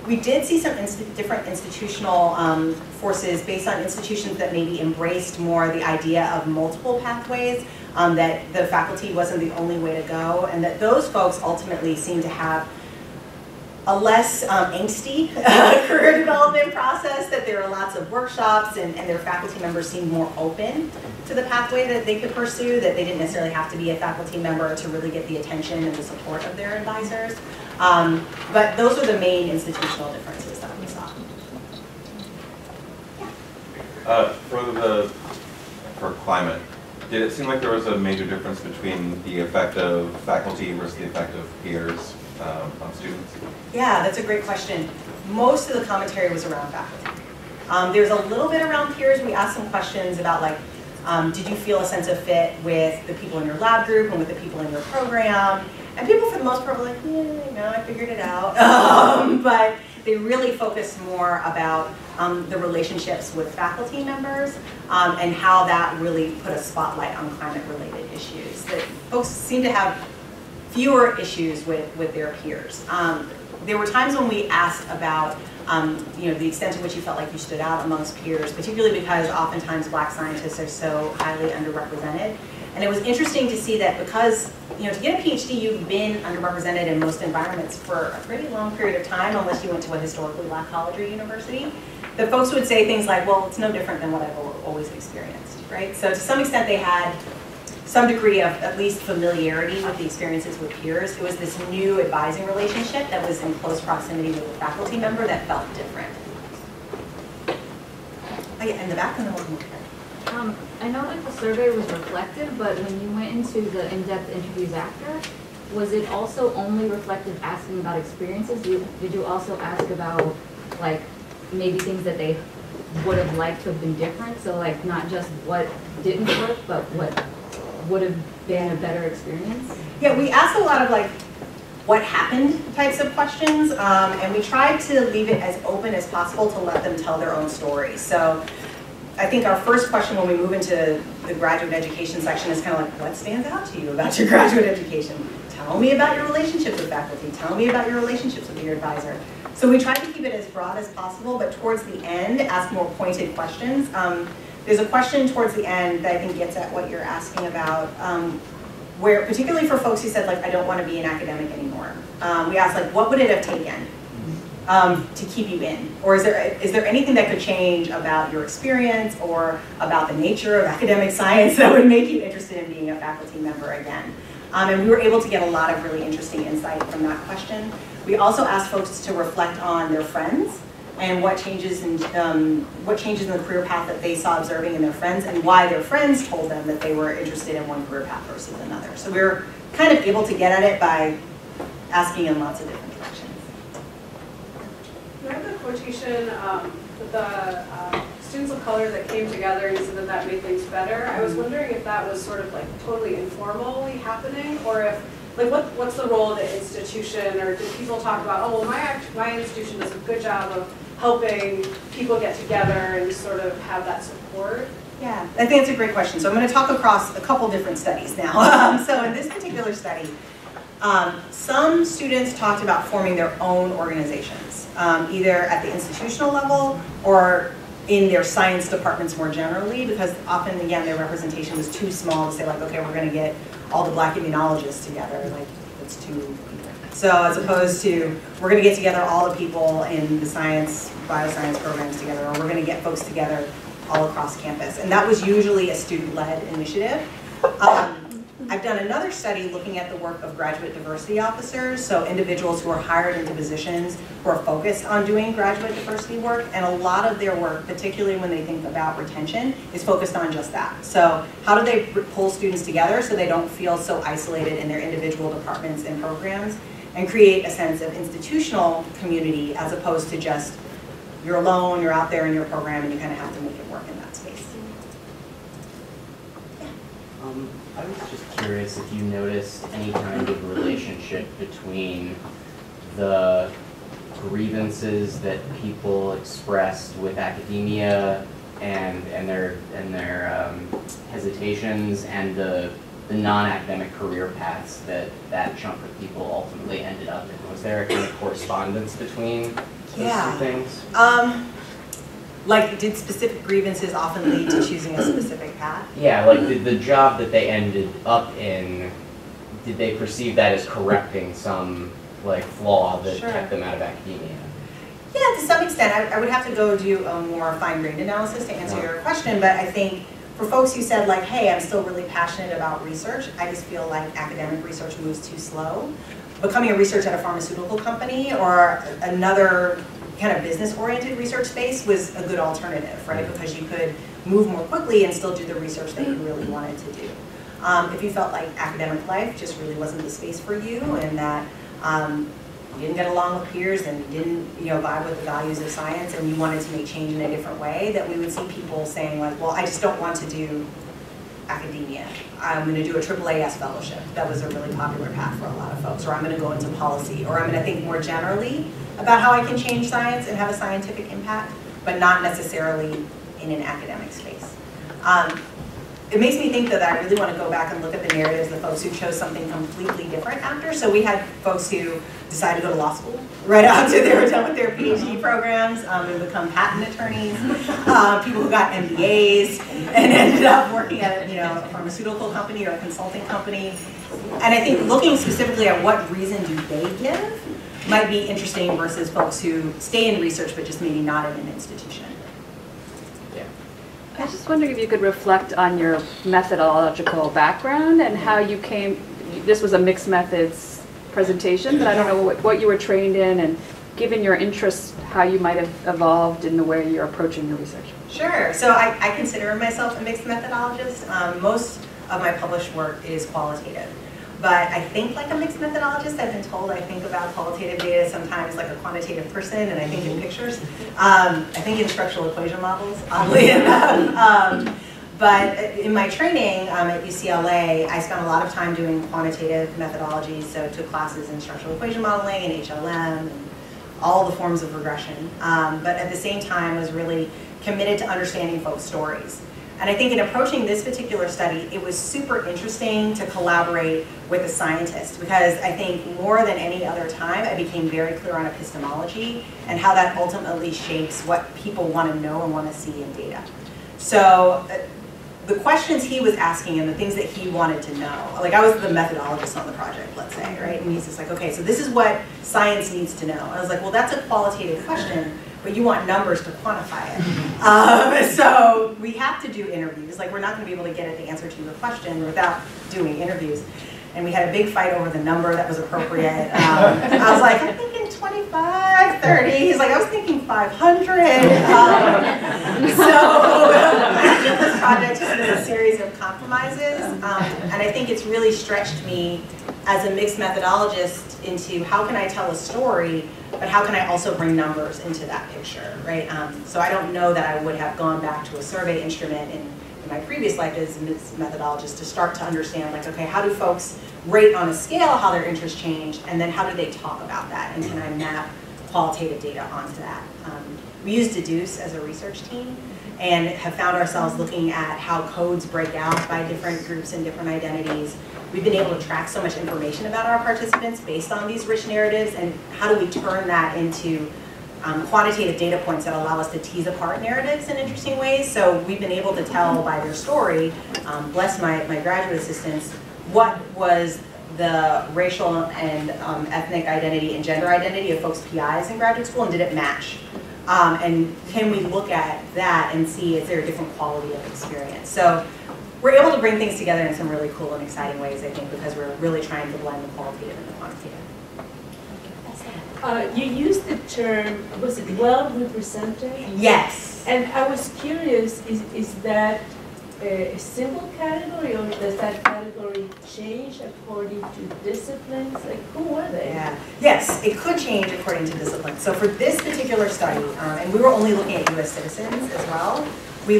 We did see some different institutional forces based on institutions that maybe embraced more the idea of multiple pathways, that the faculty wasn't the only way to go, and that those folks ultimately seem to have a less angsty career development process, that there are lots of workshops and their faculty members seem more open to the pathway that they could pursue, that they didn't necessarily have to be a faculty member to really get the attention and the support of their advisors. But those are the main institutional differences that we saw. For climate, did it seem like there was a major difference between the effect of faculty versus the effect of peers on students? Yeah, that's a great question. Most of the commentary was around faculty. There's a little bit around peers. We asked some questions about did you feel a sense of fit with the people in your lab group and with the people in your program? And people for the most part were like, I figured it out. But they really focused more about the relationships with faculty members and how that really put a spotlight on climate-related issues. That folks seem to have fewer issues with their peers. There were times when we asked about the extent to which you felt like you stood out amongst peers, particularly because oftentimes Black scientists are so highly underrepresented. And it was interesting to see that because, to get a PhD, you've been underrepresented in most environments for a pretty long period of time, unless you went to a historically Black college or university. The folks would say things like, well, it's no different than what I've always experienced, right? So to some extent, they had some degree of at least familiarity with the experiences with peers. It was this new advising relationship that was in close proximity with a faculty member that felt different. Oh, yeah, in the back, and then we'll I know that the survey was reflective, but when you went into the in-depth interviews after, was it also only reflective asking about experiences? Did you also ask about, maybe things that they would have liked to have been different? So, not just what didn't work, but what would have been a better experience? Yeah, we asked a lot of what happened types of questions, and we tried to leave it as open as possible to let them tell their own story. So I think our first question when we move into the graduate education section is kind of what stands out to you about your graduate education? Tell me about your relationships with faculty. Tell me about your relationships with your advisor. So we tried to keep it as broad as possible, but towards the end, ask more pointed questions. There's a question towards the end that I think gets at what you're asking about, where particularly for folks who said, I don't want to be an academic anymore. We asked, what would it have taken to keep you in? Or is there anything that could change about your experience or about the nature of academic science that would make you interested in being a faculty member again? And we were able to get a lot of really interesting insight from that question. We also asked folks to reflect on their friends and what changes in the career path that they saw observing in their friends, and why their friends told them that they were interested in one career path versus another. So we were kind of able to get at it by asking in lots of different directions. I have the quotation with the students of color that came together and said that made things better. I was wondering if that was sort of totally informally happening, or if what's the role of the institution, or did people talk about, oh, well, my institution does a good job of helping people get together and sort of have that support? Yeah, I think that's a great question. So I'm going to talk across a couple different studies now. So in this particular study, some students talked about forming their own organizations, either at the institutional level or in their science departments more generally, because often, again, their representation was too small to say, okay, we're going to get all the Black immunologists together. It's too people. So as opposed to, we're going to get together all the people in the bioscience programs together, or we're going to get folks together all across campus. And that was usually a student-led initiative. I've done another study looking at the work of graduate diversity officers, so individuals who are hired into positions who are focused on doing graduate diversity work, and a lot of their work, particularly when they think about retention, is focused on just that. So how do they pull students together so they don't feel so isolated in their individual departments and programs, and create a sense of institutional community as opposed to just you're alone, you're out there in your program, and you kind of have to make it work in that space. I was just curious if you noticed any kind of relationship between the grievances that people expressed with academia and their hesitations and the non-academic career paths that chunk of people ultimately ended up in. Was there a kind of correspondence between those two things? Like, did specific grievances often lead to choosing a specific path? Yeah, like the job that they ended up in, did they perceive that as correcting some like flaw that kept them out of academia? Yeah, to some extent. I would have to go do a more fine-grained analysis to answer your question, but I think for folks who said like, hey, I'm still really passionate about research, I just feel like academic research moves too slow. Becoming a researcher at a pharmaceutical company or another kind of business-oriented research space was a good alternative, right? Because you could move more quickly and still do the research that you really wanted to do. If you felt like academic life just really wasn't the space for you, and that you didn't get along with peers and you didn't, vibe with the values of science, and you wanted to make change in a different way, that we would see people saying like, well, I just don't want to do academia. I'm going to do a AAAS fellowship. That was a really popular path for a lot of folks. Or I'm going to go into policy. Or I'm going to think more generally about how I can change science and have a scientific impact, but not necessarily in an academic space. It makes me think that I really want to go back and look at the narratives of folks who chose something completely different after. So we had folks who decided to go to law school right after they were done with their PhD programs and become patent attorneys. People who got MBAs and ended up working at a pharmaceutical company or a consulting company. And I think looking specifically at what reason do they give might be interesting versus folks who stay in research but just maybe not in an institution. I was just wondering if you could reflect on your methodological background and how you came, this was a mixed methods presentation, but I don't know what you were trained in, and given your interests, how you might have evolved in the way you're approaching your research. Sure. So I consider myself a mixed methodologist. Most of my published work is qualitative. But I think like a mixed methodologist. I've been told I think about qualitative data sometimes like a quantitative person, and I think in pictures. I think in structural equation models, oddly enough. But in my training at UCLA, I spent a lot of time doing quantitative methodologies, so took classes in structural equation modeling and HLM and all the forms of regression. But at the same time, was really committed to understanding folks' stories. And I think in approaching this particular study, it was super interesting to collaborate with a scientist, because I think more than any other time, I became very clear on epistemology and how that ultimately shapes what people want to know and want to see in data. So the questions he was asking and the things that he wanted to know, like I was the methodologist on the project, let's say, right? And he's just like, okay, so this is what science needs to know. And I was like, well, that's a qualitative question, but you want numbers to quantify it. So we have to do interviews. Like, we're not going to be able to get at the answer to your question without doing interviews. And we had a big fight over the number that was appropriate. I was like, I'm thinking 25, 30. He's like, I was thinking 500. So this project has been a series of compromises. And I think it's really stretched me as a mixed methodologist into how can I tell a story, but how can I also bring numbers into that picture, right? So I don't know that I would have gone back to a survey instrument in my previous life as a methodologist to start to understand, like, okay, how do folks rate on a scale how their interests change, and then how do they talk about that, and can I map qualitative data onto that? We use Deduce as a research team, and have found ourselves looking at how codes break out by different groups and different identities. We've been able to track so much information about our participants based on these rich narratives, and how do we turn that into quantitative data points that allow us to tease apart narratives in interesting ways. So we've been able to tell by their story, bless my graduate assistants, what was the racial and ethnic identity and gender identity of folks' PIs in graduate school, and did it match And can we look at that and see is there a different quality of experience? So we're able to bring things together in some really cool and exciting ways, I think, because we're really trying to blend the qualitative and the quantitative. You used the term, was it well represented? Yes. And I was curious, is that a single category, or does that category change according to disciplines? Like, who were they? Yeah. Yes, it could change according to discipline. So for this particular study, and we were only looking at U.S. citizens as well, we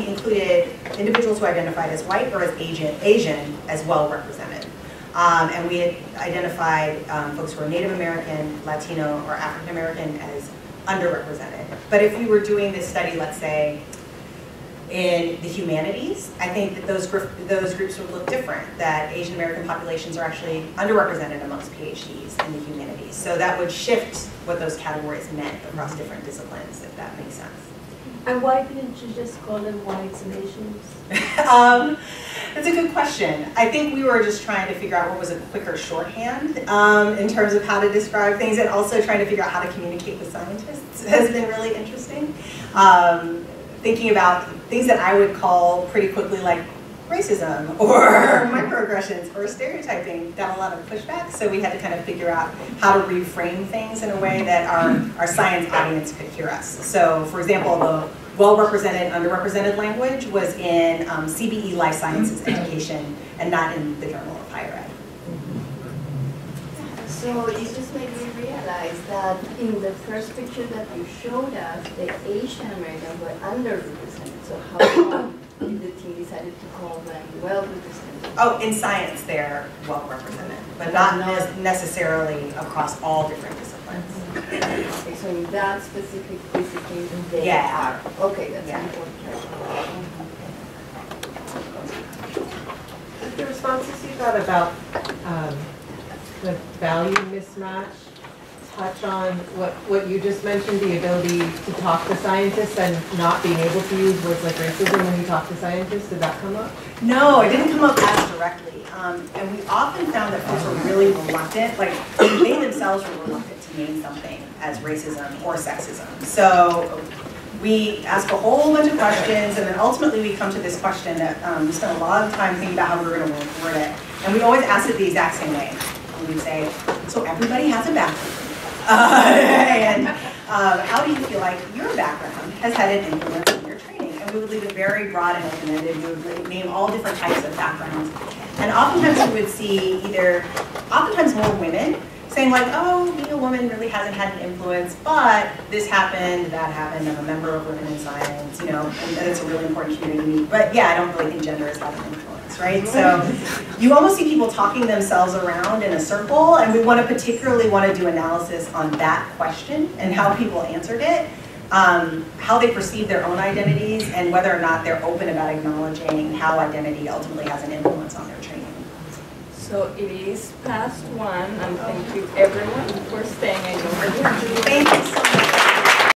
included individuals who identified as white or as Asian as well represented. And we had identified folks who are Native American, Latino, or African American as underrepresented. But if we were doing this study, let's say, in the humanities, I think that those groups would look different, that Asian American populations are actually underrepresented amongst PhDs in the humanities. So that would shift what those categories meant across different disciplines, if that makes sense. And why didn't you just call them whites and Asians? That's a good question. I think we were just trying to figure out what was a quicker shorthand in terms of how to describe things, and also trying to figure out how to communicate with scientists has been really interesting. Thinking about things that I would call pretty quickly like racism or microaggressions or stereotyping got a lot of pushback, so we had to kind of figure out how to reframe things in a way that our science audience could hear us. So for example, the well-represented, underrepresented language was in CBE Life Sciences Education and not in the Journal of Higher Ed. So it just made me realize that in the first picture that you showed us, the Asian Americans were underrepresented. So how come the team decided to call them well-represented? Oh, in science they're well-represented, but not necessarily across all different disciplines. Okay, so in that specific discipline, they are. Okay, that's important. The responses you got about the value mismatch touch on what you just mentioned, the ability to talk to scientists and not being able to use words like racism when you talk to scientists? Did that come up? No, it didn't come up as directly. And we often found that folks were really reluctant, like they themselves were reluctant to name something as racism or sexism. So we ask a whole bunch of questions, and then ultimately we come to this question that we spent a lot of time thinking about how we were going to word it. And we always ask it the exact same way. And we say, so everybody has a background. How do you feel like your background has had an influence on your training? And we would leave it very broad and open-ended. We would name all different types of backgrounds. And oftentimes we would see oftentimes more women saying like, oh, being a woman really hasn't had an influence, but this happened, that happened, I'm a member of Women in Science, and it's a really important community to me. But yeah, I don't really think gender has had an influence, right? So you almost see people talking themselves around in a circle, and we particularly want to do analysis on that question and how people answered it, how they perceive their own identities, and whether or not they're open about acknowledging how identity ultimately has an influence on their training. So it is past 1, and thank you everyone for staying. I know. Thank you so much.